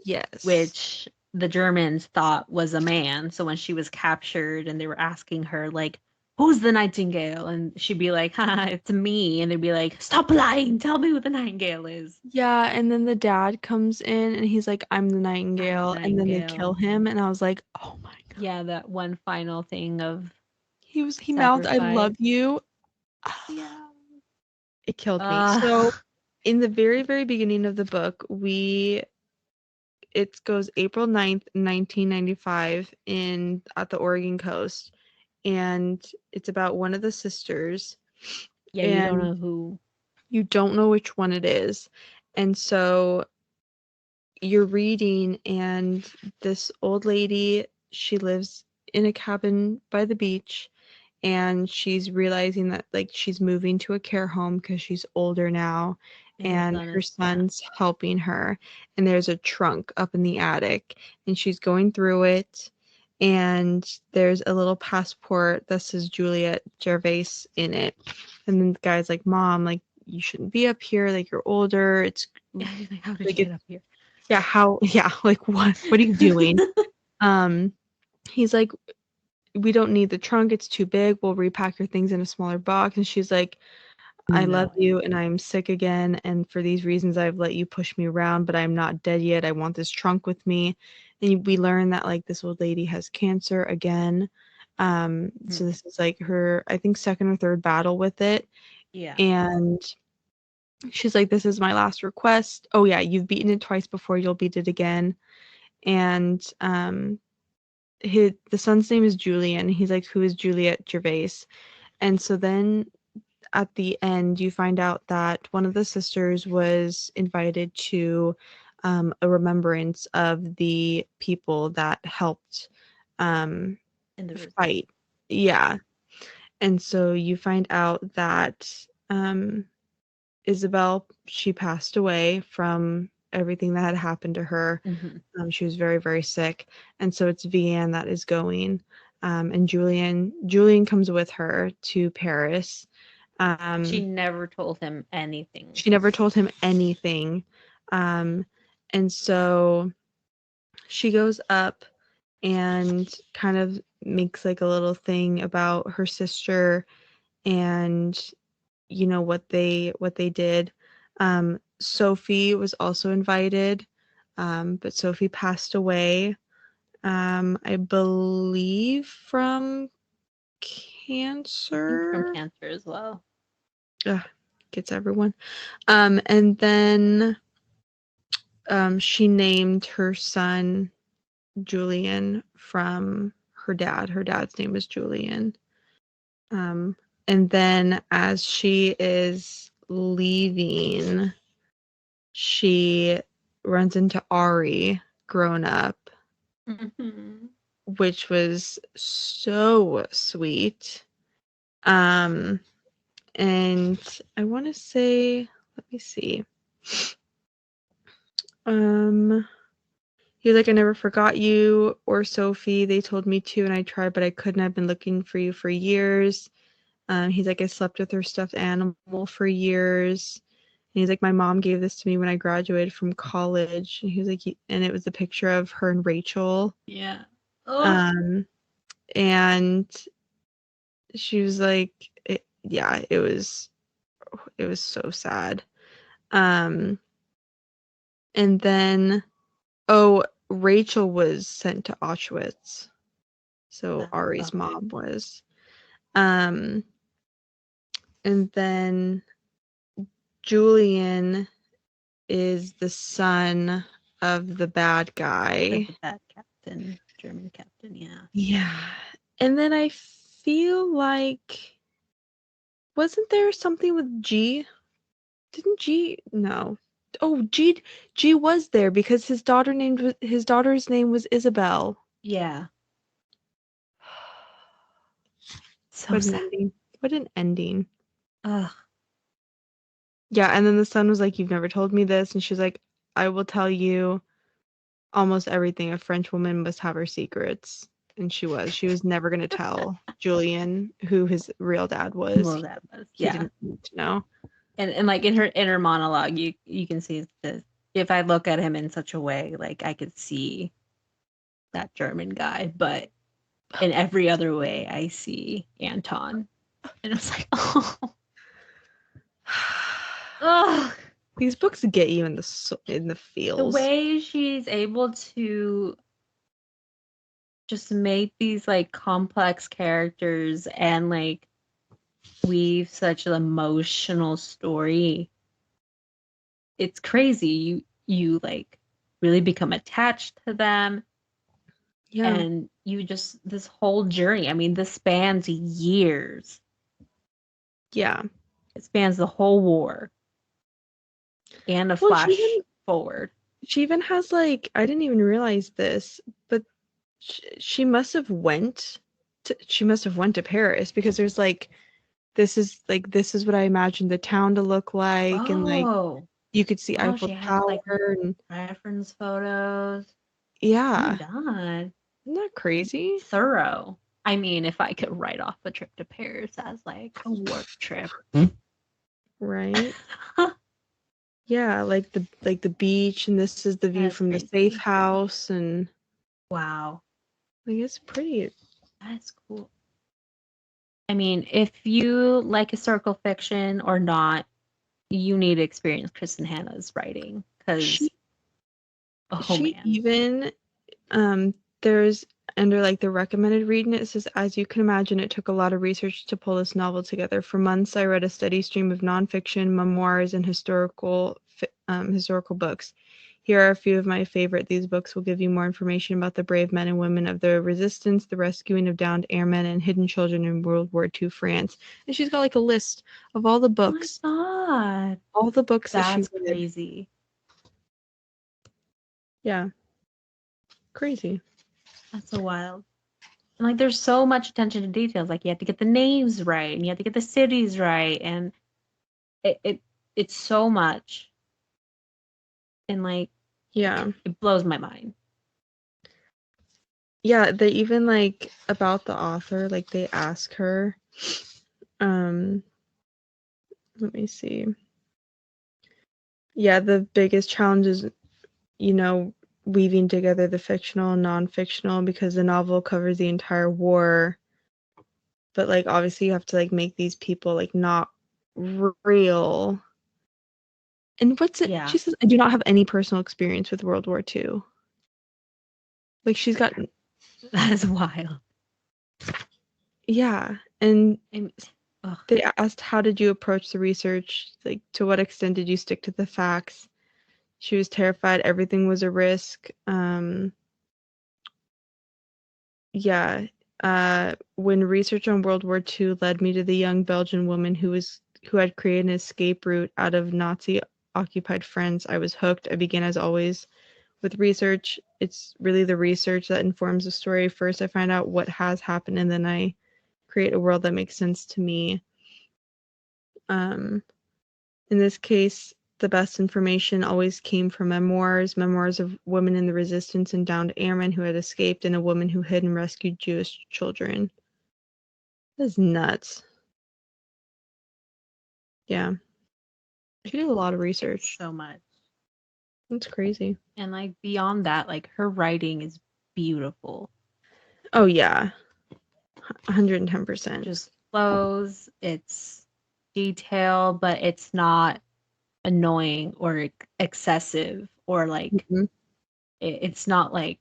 Yes.
Which the Germans thought was a man. So when she was captured and they were asking her like, who's the Nightingale? And she'd be like, it's me. And they'd be like, stop lying. Tell me who the Nightingale is.
Yeah. And then the dad comes in and he's like, I'm the Nightingale. And then they kill him. And I was like, oh my God.
Yeah, that one final thing of
He mouthed, "I love
sacrifice.
you."
Yeah.
It killed me. So in the very, very beginning of the book, it goes April 9th, 1995 at the Oregon coast, and it's about one of the sisters,
yeah, you don't
and
know who.
you don't know which one it is. And so you're reading, and this old lady, she lives in a cabin by the beach, and she's realizing that like she's moving to a care home because she's older now,
And the
and
son
her
is
son's helping her, and there's a trunk up in the attic, and she's going through it, and there's a little passport that says Juliet Gervais in it, and then the guy's like, "Mom, like you shouldn't be up here, like you're older, it's
yeah. He's like, how did
like
you
it
get up here?
yeah, how yeah, like what are you doing?" um he's like, "We don't need the trunk, it's too big, we'll repack your things in a smaller box." And she's like, "I love
No.
you and I'm sick again, and for these reasons I've let you push me around, but I'm not dead yet. I want this trunk with me." And we learn that like this old lady has cancer again. So this is like her, I think, second or third battle with it.
Yeah.
And she's like, "This is my last request. Oh yeah, you've beaten it twice before, you'll beat it again." And the son's name is Julian. He's like, "Who is Juliet Gervais?" And so then at the end, you find out that one of the sisters was invited to a remembrance of the people that helped
In the
fight. Yeah. And so you find out that Isabel, she passed away from everything that had happened to her. She was very, very sick. And so it's Vianne that is going. And Julian comes with her to Paris.
She never told him anything.
She never told him anything. Um, and so she goes up and kind of makes like a little thing about her sister and what they did. Sophie was also invited, but Sophie passed away. I believe from
I think from
cancer.
cancer as well.
Ugh, gets everyone. And then she named her son Julian from her dad. Her dad's name is Julian. Um, and then as she is leaving, she runs into Ari grown up, which was so sweet. And I want to say, let me see. He's like, "I never forgot you or Sophie. They told me to, and I tried, but I couldn't. I've been looking for you for years." He's like, "I slept with her stuffed animal for years." And he's like, "My mom gave this to me when I graduated from college." And he was like, and it was a picture of her and Rachel.
Yeah. Oh.
And she was like, yeah, it was so sad. And then, oh, Rachel was sent to Auschwitz. So Ari's
Okay.
mom was. And then Julian is the son of the bad guy.
The bad captain, German captain, yeah.
Yeah. And then I feel like, wasn't there something with G? Didn't G? No. Oh, G was there because his daughter's name was Isabel.
Yeah. So
What an
sad.
ending. What an ending.
Ugh.
Yeah, and then the son was like, "You've never told me this." And she's like, "I will tell you almost everything. A French woman must have her secrets." And she was never going to tell Julian who his real dad was.
Well, that was,
He
yeah.
didn't need to know.
And like in her inner monologue, you can see that if I look at him in such a way, like I could see that German guy, but in every other way, I see Anton, and it's like, oh, ugh.
These books get you in the
The
feels.
way she's able to just make these like complex characters and like weave such an emotional story. It's crazy. You like really become attached to them,
Yeah.
and you just this whole journey. I mean, this spans years.
Yeah.
It spans the whole war and a
Well,
flash forward.
she even has like I didn't even realize this, but she must have went to Paris because there's like this is what I imagined the town to look like, and like
Oh,
you could see
oh,
Eiffel
she has
Tower
like
and
reference photos. Oh my
yeah.
God.
Isn't that crazy?
Thorough. I mean, if I could write off a trip to Paris as like a work trip.
Right? Yeah, like the beach, and this is the view
That's
from the safe
crazy.
house, and
Wow.
like it's pretty.
That's cool. I mean, if you like historical fiction or not, you need to experience Kristin Hannah's writing because,
She
oh
she
man.
even there's under like the recommended reading, it says, as you can imagine, it took a lot of research to pull this novel together. For months, I read a steady stream of nonfiction, memoirs, and historical books. Here are a few of my favorite. These books will give you more information about the brave men and women of the resistance, the rescuing of downed airmen, and hidden children in World War II France. And she's got like a list of
Oh my God.
all the books that she
That's
read.
crazy.
Yeah, crazy.
That's so wild. And like there's so much attention to details. Like you have to get the names right and you have to get the cities right. And it's so much. And like
Yeah.
it blows my mind.
Yeah, they even like about the author, like they ask her, um, let me see. Yeah, the biggest challenge is, you know, weaving together the fictional and non-fictional because the novel covers the entire war, but like obviously you have to like make these people like not real. And what's it?
Yeah.
She says, I do not have any personal experience with World War II. Like she's got,
That is wild.
yeah, and
And, ugh,
they asked, how did you approach the research? Like, to what extent did you stick to the facts? She was terrified. Everything was a risk. Yeah. When research on World War II led me to the young Belgian woman who had created an escape route out of Nazi occupied France, I was hooked. I began as always with research. It's really the research that informs the story. First, I find out what has happened, and then I create a world that makes sense to me. Um, In this case, the best information always came from memoirs of women in the resistance and downed airmen who had escaped, and a woman who hid and rescued Jewish children. That's nuts. Yeah. She did a lot of
it's
research.
so much.
That's crazy.
And like beyond that, like her writing is beautiful.
Oh, yeah. 110%.
Just flows, it's detailed, but it's not annoying or excessive or like
Mhm.
it's not like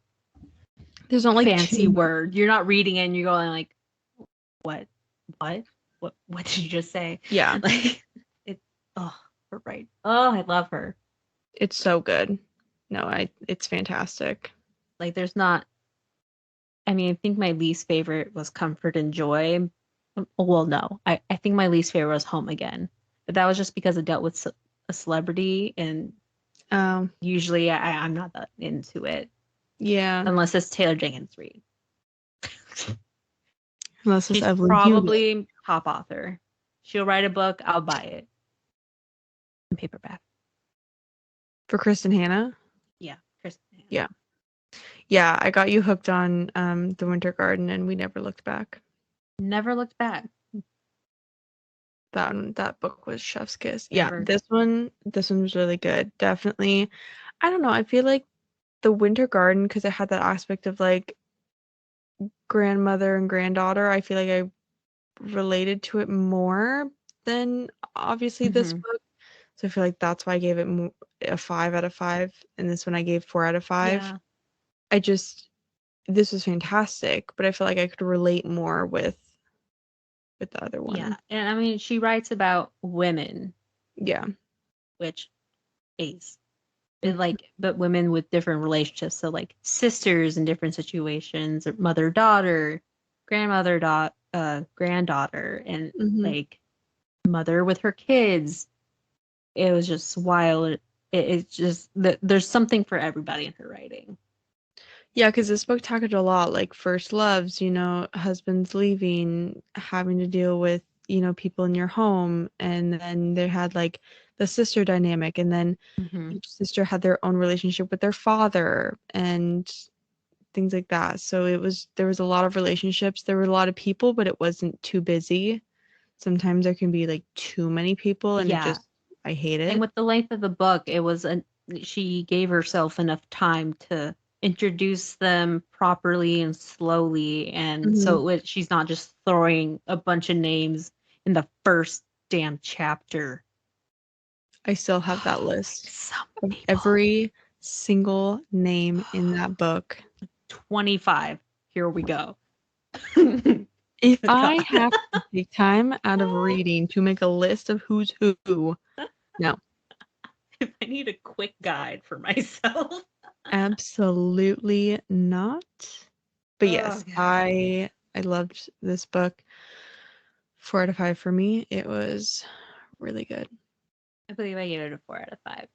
There's not like
fancy
too much.
word. You're not reading it and you're going like, what? What? What did you just say?
Yeah.
Like it oh, her right. Oh, I love her.
It's so good. No, it's fantastic.
Like there's not I mean, I think my least favorite was Comfort and Joy. Well, no. I think my least favorite was Home Again. But that was just because it dealt with a celebrity and
Um,
usually I'm not that into it
yeah.
unless it's Taylor Jenkins Reid.
Unless it's
She's
Evelyn Hugo.
probably top author. She'll write a book, I'll buy it in paperback.
For Kristin Hannah?
Yeah, Kristen.
Yeah. Yeah, I got you hooked on The Winter Garden, and we never looked back.
Never looked back.
That book was chef's kiss. Yeah,
Never.
this one was really good. Definitely. I don't know, I feel like The Winter Garden, because it had that aspect of like grandmother and granddaughter, I feel like I related to it more than obviously this
Mm-hmm.
book. So I feel like that's why I gave it a 5 out of 5, and this one I gave 4 out of 5.
Yeah.
I just this was fantastic, but I feel like I could relate more with the other one.
Yeah. And I mean, she writes about women,
Yeah.
which is
Mhm.
like, but women with different relationships. So like sisters in different situations, or mother daughter, granddaughter, and
Mhm.
like mother with her kids. It was just wild. It's just that there's something for everybody in her writing.
Yeah, because this book tackled a lot, like first loves, husbands leaving, having to deal with, people in your home, and then they had like the sister dynamic, and then
Mm-hmm.
each sister had their own relationship with their father and things like that. So there was a lot of relationships, there were a lot of people, but it wasn't too busy. Sometimes there can be like too many people, and
Yeah.
I hate
And
it.
with the length of the book, she gave herself enough time to introduce them properly and slowly, and
Mhm.
she's not just throwing a bunch of names in the first damn chapter.
I still have that list
Some
of
people.
every single name in that book.
25. Here we go.
If I
God.
have to take time out of reading to make a list of who's who, no,
If I need a quick guide for myself.
absolutely not. But
Oh
yes,
god.
I loved this book. 4 out of 5 for me. It was really good.
I believe I gave it a 4 out of 5.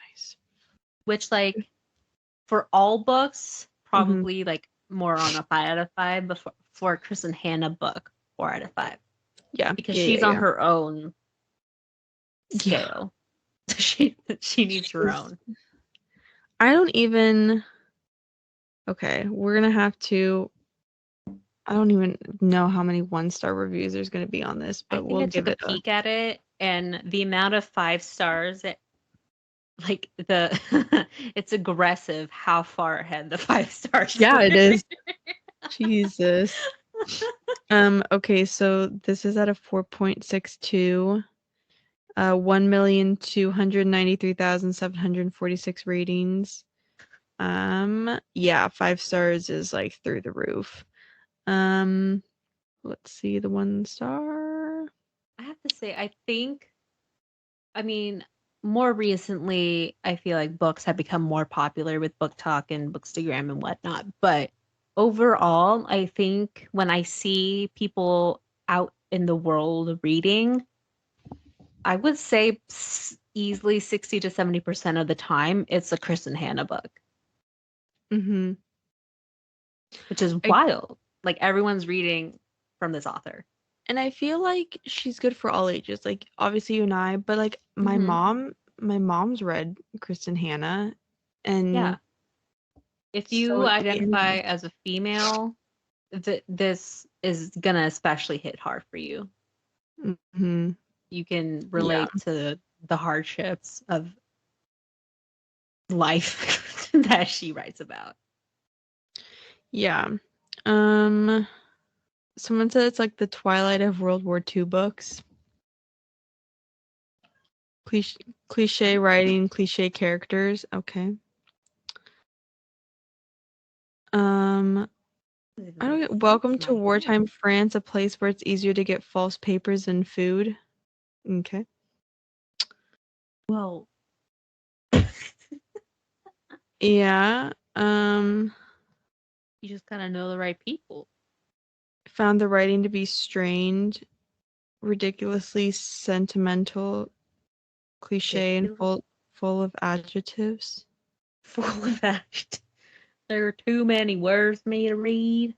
Nice.
Which, like, for all books,
Hmm.
probably like more on a 5 out of 5, but for Kristin Hannah book, 4 out of 5.
Yeah,
Because
yeah, yeah,
she's on
yeah.
her own
Yeah.
scale. She needs her
She's,
own.
I don't even. Okay, we're gonna have to. I don't even know how many 1-star reviews there's gonna be on this,
I
but
think
we'll
I took
give
a
it a.
peek at it, and the amount of 5 stars, like the it's aggressive how far ahead the 5 stars
Yeah,
were.
it is. Jesus. Okay, so this is at a 4.62, 1,293,746 ratings. Yeah, 5 stars is like through the roof. Um, let's see the 1 star.
I have to say, I mean, more recently, I feel like books have become more popular with Book Talk and Bookstagram and whatnot. But overall, I think when I see people out in the world reading, I would say easily 60 to 70% of the time, it's a Kristen Hannah book,
Mm-hmm.
which is
I
wild. Like everyone's reading from this author.
and I feel like she's good for all ages. Like obviously you and I, but like
Hmm.
my mom's read Kristen Hannah, and
Yeah. If
so
you
it could be
identify
anyone.
as a female, this is gonna especially hit hard for you.
Mm-hmm.
You can
Yeah.
relate to the hardships of life that she writes about.
Yeah. Um, Someone said it's like the Twilight of World War II books. Cliche, cliche writing, cliche characters. Okay. Um, I don't get Welcome to
My
Wartime France, a place where it's easier to get false papers and food. Okay.
well,
Yeah.
you just gotta know the right people.
Found the writing to be strained, ridiculously sentimental, cliche, and
Ridiculous,
full of adjectives.
full of that. There are too many words for me to read.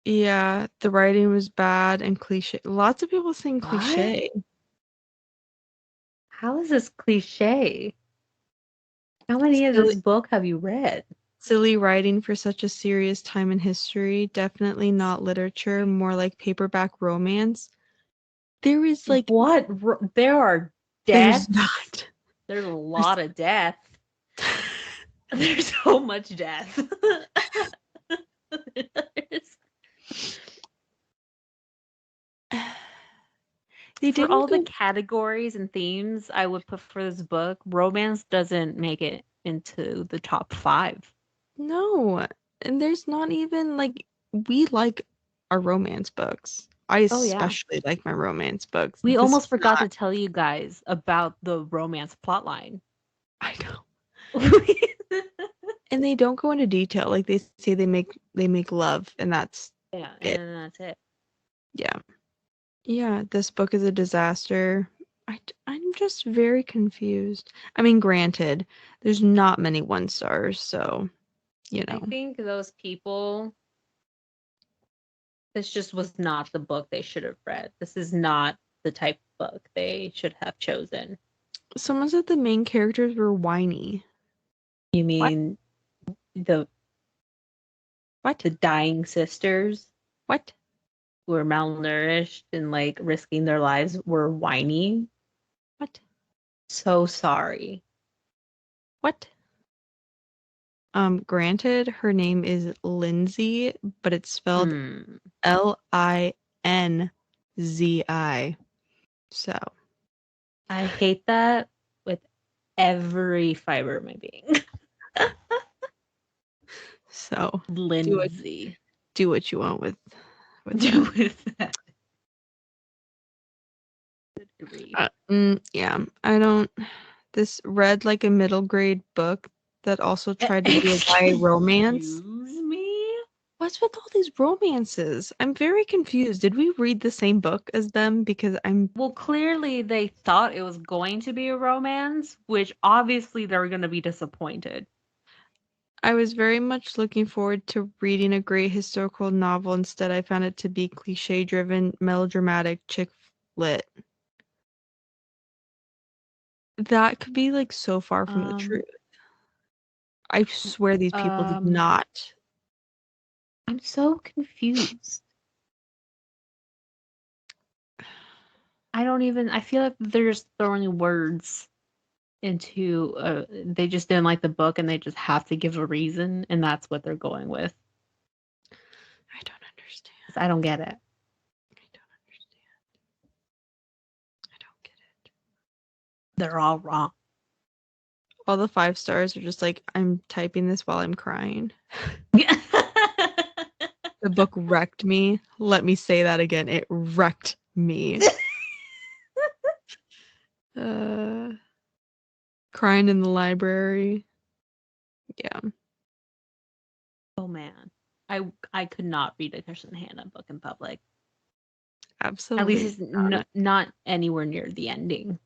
Yeah, the writing was bad and cliche. Lots of people saying
What?
cliche.
How is this cliche? How many of this
Silly,
book have you read?
silly writing for such a serious time in history. Definitely not literature, more like paperback romance. There is like,
What? There are
there's
deaths.
not.
There's a
There's,
lot of death. There's so much death. There's-
they
for
didn't
all the
go.
categories and themes I would put for this book, romance doesn't make it into the top 5.
No. And there's not even like we like our romance books. I
Oh yeah.
especially like my romance books.
We
This
almost
is
forgot to
not.
tell you guys about the romance plotline.
I know. And they don't go into detail. Like they say they make love and that's
Yeah,
it.
and that's it.
Yeah. Yeah, this book is a disaster. I'm just very confused. I mean, granted, there's not many 1 stars, so, you
I
know.
think those people, this just was not the book they should have read. This is not the type of book they should have chosen.
Someone said the main characters were whiny.
You
What?
mean the
What?
dying sisters
What?
who were malnourished and like risking their lives were whiny?
What?
So sorry.
What? Granted, her name is Lindsay, but it's spelled Linzi. So,
I hate that with every fiber of my being.
so
Lindsay.
do what you want with
Do
that.
with that. Good grief.
Yeah, I don't. This read like a middle grade book that also tried to be a YA romance.
Excuse me?
What's with all these romances? I'm very confused. Did we read the same book as them? Because
Well, clearly they thought it was going to be a romance, which obviously they're going to be disappointed.
I was very much looking forward to reading a great historical novel. Instead, I found it to be cliche-driven, melodramatic chick lit. That could be like so far from the truth. I swear these people did not.
I'm so confused. I feel like they're just throwing words into, they just didn't like the book and they just have to give a reason, and that's what they're going with.
I don't understand.
I don't get it.
I don't understand. I don't get it.
They're all wrong.
All the 5 stars are just like, I'm typing this while I'm crying. The book wrecked me. Let me say that again. It wrecked me. Crying in the library. Yeah.
Oh man. I could not read a Kristin Hannah book in public.
Absolutely.
At least it's not anywhere near the ending.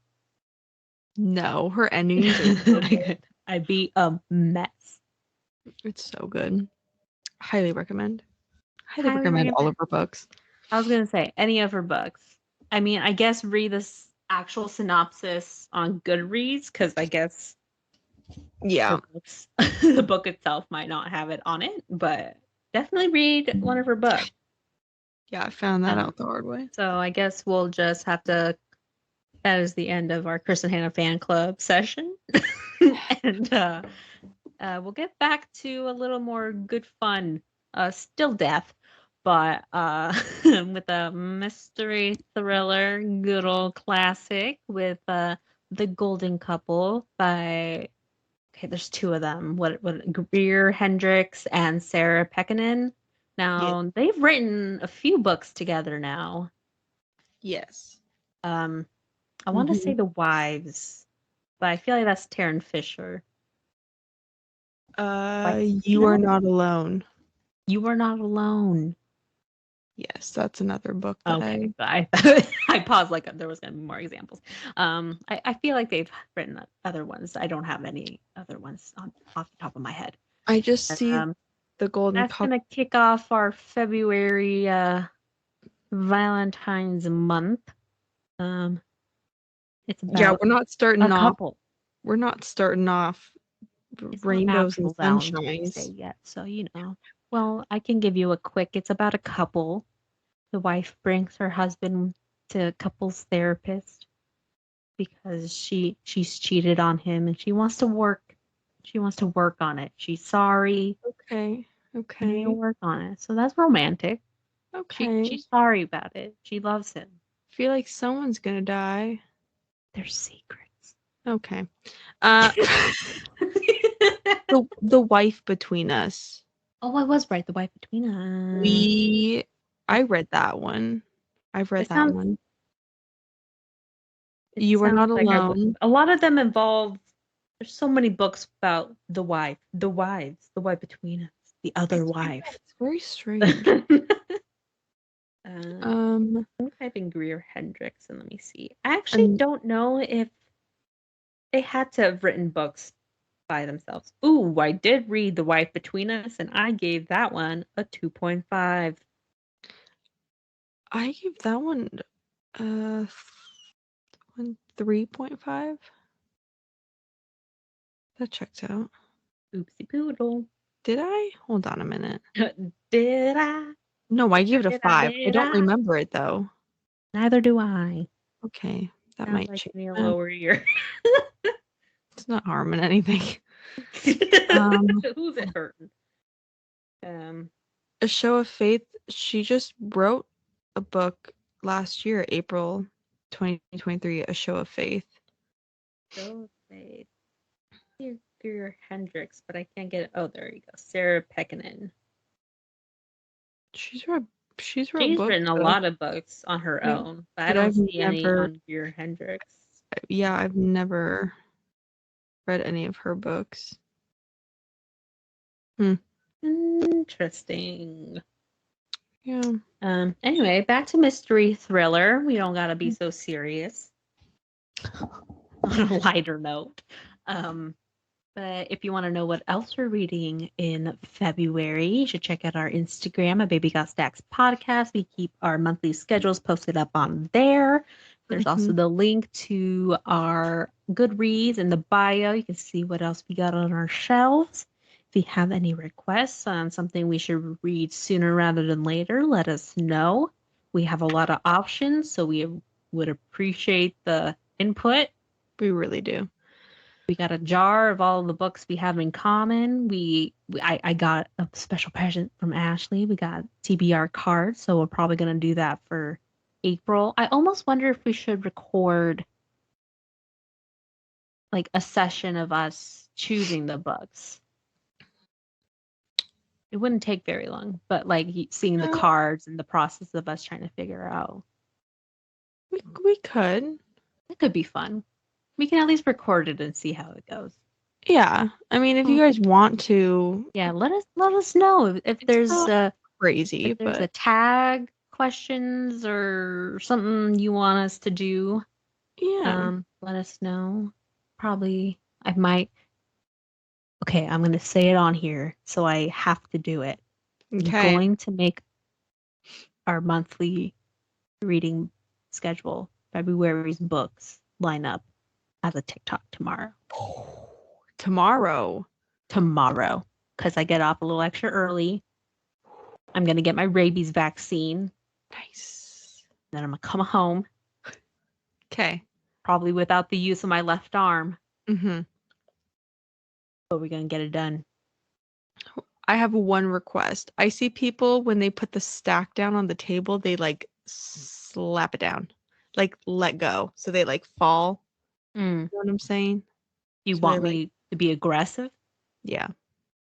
No, her endings are good.
I'd be a mess.
It's so good. Highly recommend. Highly recommend all of her books.
I was gonna say any of her books. I mean, I guess read this actual synopsis on Goodreads because I guess
Yeah.
the book itself might not have it on it, but definitely read one of her books.
Yeah, I found that out the hard way.
So I guess we'll just have to. That is the end of our Kristin Hannah fan club session, and we'll get back to a little more good fun. Still death, but with a mystery thriller, good old classic with The Golden Couple by. Okay, there's 2 of them. What Greer Hendricks and Sarah Pekkanen. Now they've written a few books together now.
Yes.
I want to say The Wives, but I feel like that's Taryn Fisher.
You Are Not Alone.
You Are Not Alone.
Yes, that's another book that
I paused like there was going to be more examples. I feel like they've written other ones. I don't have any other ones off the top of my head.
I just see The Golden
Couple. That's going to kick off our February Valentine's month. It's about
we're not starting
a
off.
couple.
We're not starting off rainbows and sunshines
yet, so you know. Well, I can give you a quick. It's about a couple. The wife brings her husband to couples therapist because she's cheated on him and she wants to work. She wants to work on it. She's sorry.
Okay.
Work on it. So that's romantic.
Okay.
She's sorry about it. She loves him.
I feel like someone's gonna die.
They're secrets.
Okay. The Wife Between Us.
Oh, I was right. The Wife Between Us.
I read that one. I've read
It
that
sounds.
one.
It
You Were
sounds
Not
like
Alone.
a lot of them involve. There's so many books about the wife, the wives, the wife between us, the other wife.
It's very strange. Um,
I'm typing Greer Hendricks and let me see. I actually
and
don't know if they had to have written books by themselves. Ooh, I did read The Wife Between Us and I gave that one a 2.5.
I gave that one 3.5. That checks out.
Oopsie poodle.
Did I? Hold on a minute.
Did I?
No, I gave it a
Did I?
5. I
Did
don't
I?
remember it though.
Neither do I.
Okay, that
Sounds
might
like
change.
you need to lower your.
It's not harming anything. Um,
Who's it hurting? Um,
A Show of Faith. She just wrote a book last year, April 2023. A Show of Faith.
so say Greer Hendricks, but I can't get it. Oh, there you go. Sarah Pekkanen.
She's wrote. She's wrote
She's
books
written a
though.
lot of books on her
Yeah,
own, but I
but
don't
I've
see any
never.
on Greer Hendricks.
Yeah, I've never read any of her books. Hmm.
Interesting.
Yeah.
Anyway, back to mystery thriller. We don't gotta be so serious. On a lighter note. But if you want to know what else we're reading in February, you should check out our Instagram at Baby Got Stacks Podcast. We keep our monthly schedules posted up on there. There's also
Mhm.
the link to our Goodreads in the bio. You can see what else we got on our shelves. If you have any requests on something we should read sooner rather than later, let us know. We have a lot of options, so we would appreciate the input.
We really do.
We got a jar of all the books we have in common. I got a special present from Ashley. We got TBR cards, so we're probably gonna do that for April. I almost wonder if we should record like a session of us choosing the books. It wouldn't take very long, but like seeing the
Uh,
cards and the process of us trying to figure out.
we could.
It could be fun. We can at least record it and see how it goes.
Yeah. I mean, if you guys want to,
Yeah, let us know if
it's
there's
not crazy,
if there's a
but
tag questions or something you want us to do,
yeah.
let us know. Probably I might. Okay, I'm gonna say it on here, so I have to do it. I'm
Okay.
going to make our monthly reading schedule, February's books line up as a TikTok tomorrow.
Tomorrow.
Tomorrow, because I get off a little extra early. I'm gonna get my rabies vaccine.
Nice.
Then I'm gonna come home,
Okay.
probably without the use of my left arm,
Mm-hmm.
but we're gonna get it done.
I have one request. I see people when they put the stack down on the table, they like slap it down, like let go. So they like fall.
Mm.
You know what I'm saying?
You
So they
want
like,
me to be aggressive?
yeah.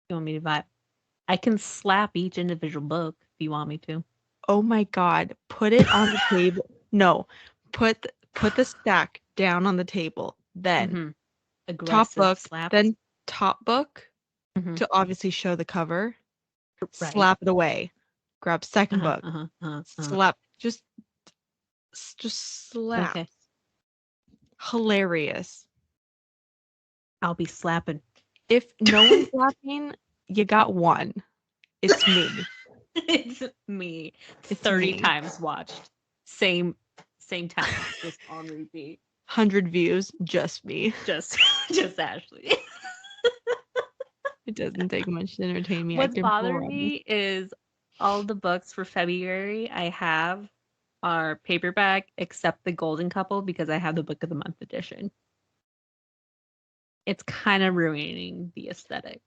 You want me to vibe? I can slap each individual book if you want me to.
Oh my God. Put it on the table. No, put the stack down on the table. Then
Mm-hmm.
top
Aggressive
book,
slaps.
then top book
Mm-hmm.
to obviously show the cover.
Right.
Slap it away. Grab second
Uh-huh,
book.
uh-huh, uh-huh.
Slap. Just slap.
Okay.
Hilarious.
I'll be slapping.
If no one's laughing, you got one. It's me.
It's me.
It's
30
me.
times watched. Same time. Just on repeat.
100 views, just me.
Just Ashley.
It doesn't take much to entertain me. I
What's
can
bothered
run.
me is all the books for February I have are paperback except The Golden Couple because I have the Book of the Month edition. It's kind of ruining the aesthetic.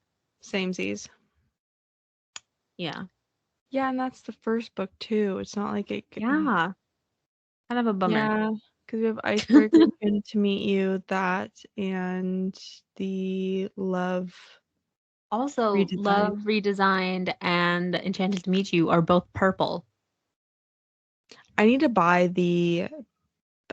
Samesies.
Yeah.
Yeah, and that's the first book too. It's not like it.
Yeah. Kind of a bummer.
Yeah, because we have Icebreaker, Good to Meet You, that, and the Love
Also,
redesigned.
Love Redesigned and Enchanted to Meet You are both purple.
I need to buy the.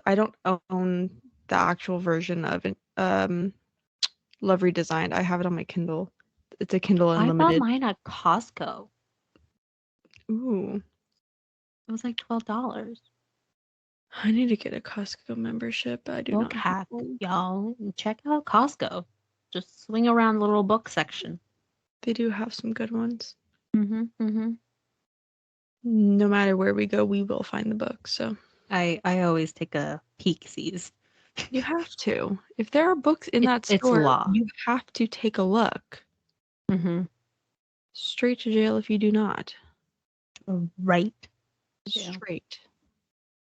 I don't own the actual version of it. Love Redesigned. I have it on my Kindle. It's a Kindle
I bought
Unlimited.
mine at Costco.
Ooh,
It was like $12.
I need to get a Costco membership. I do
Book
not have
hack,
one.
y'all. Check out Costco. Just swing around the little book section.
They do have some good ones.
Mm-hmm.
No matter where we go, we will find the books. So
I always take a peek-sees.
you have to. If there are books in that
It's
store,
law.
you have to take a look.
Mm-hmm.
Straight to jail if you do not.
Right. Yeah.
Straight.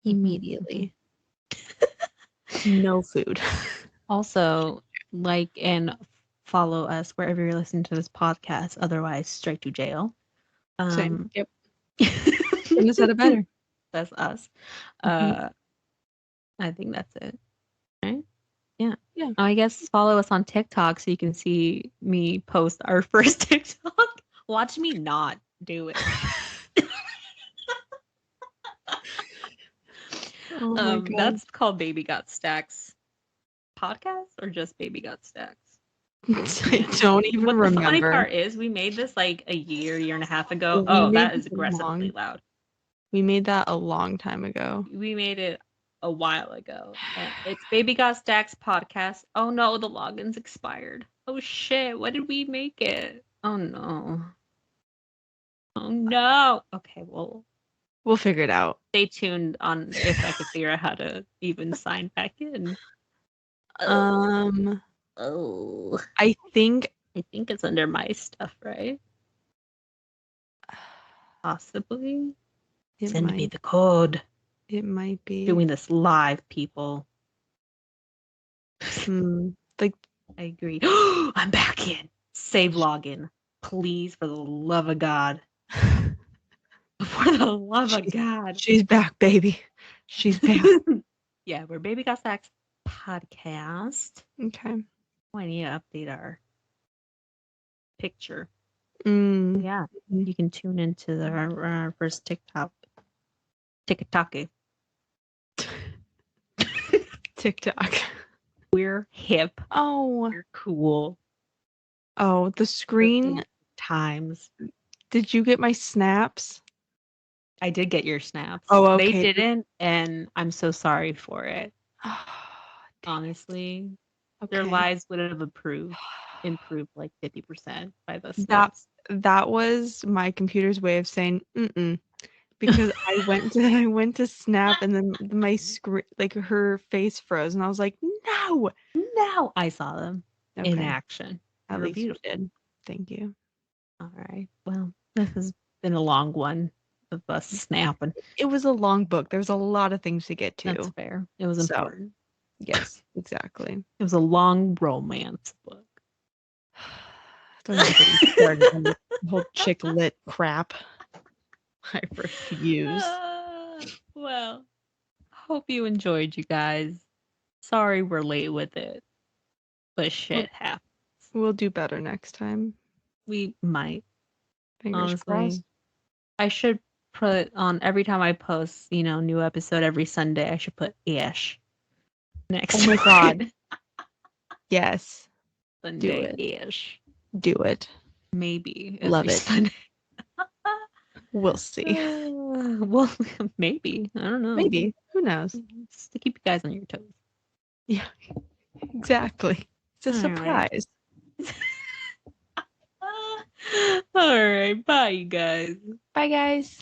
Mm-hmm.
Immediately. No food.
Also, like and follow us wherever you're listening to this podcast. Otherwise, straight to jail.
Same. Yep. Couldn't have said it better.
That's us.
Mhm.
I think that's it. Right? Yeah.
Yeah.
I guess follow us on TikTok so you can see me post our first TikTok. Watch me not do it.
Oh my god.
That's called Baby Got Stacks podcast or just Baby Got Stacks?
I don't even
What the funny
remember.
part is we made this like a year and a half ago.
We
Oh,
made
that is
it
aggressively loud.
We made that a long time ago.
We made it a while ago. And it's Baby Got Stacks podcast. Oh no, the login's expired. Oh shit, what did we make it? Oh no. Oh no. Okay, well,
We'll figure it out.
stay tuned on if I can figure out how to even sign back in.
Um,
Oh.
I think
I think it's under my stuff, right? Possibly.
it
Send me
might.
the code.
It might be.
Doing this live, people.
Like
I agree. I'm back in. Save login. Please, for the love of God. For the love of God.
she's back, baby. She's back.
Yeah, we're Baby Got Stacks podcast.
Okay.
Oh, I need to update our picture.
Mm.
Yeah, you can tune into our first TikTok. TikTok.
TikTok.
We're hip.
Oh.
We're cool.
Oh, the screen.
Times.
Did you get my snaps?
I did get your snaps.
Oh,
They
okay.
didn't, and I'm so sorry for it.
Dang
Honestly,
it.
their
Okay.
lives would have improved like 50% by the snaps.
That was my computer's way of saying because I went to snap and then my screen, like her face froze and I was like, no.
Now I saw them in
Okay.
action. They
At
were
least you
beautiful.
did. Thank you.
All right. Well, this has been a long one of us snapping.
It was a long book. There was a lot of things to get to.
That's fair. It was
So,
important.
yes, exactly.
It was a long romance book.
Don't even get me started on the whole chick lit crap. I refuse.
Well, hope you enjoyed, you guys. Sorry we're late with it, but shit happens.
We'll do better next time.
We might.
Fingers
Honestly,
crossed.
I should put on every time I post, new episode every Sunday. I should put ish next.
Oh my god. Yes.
Sunday ish.
Do it.
Maybe
Love
every
it.
Sunday.
We'll see.
Well, maybe. I don't know.
Maybe. Who knows?
Just to keep you guys on your toes.
Yeah. Exactly. It's a
All
surprise.
All right. Bye, you guys.
Bye, guys.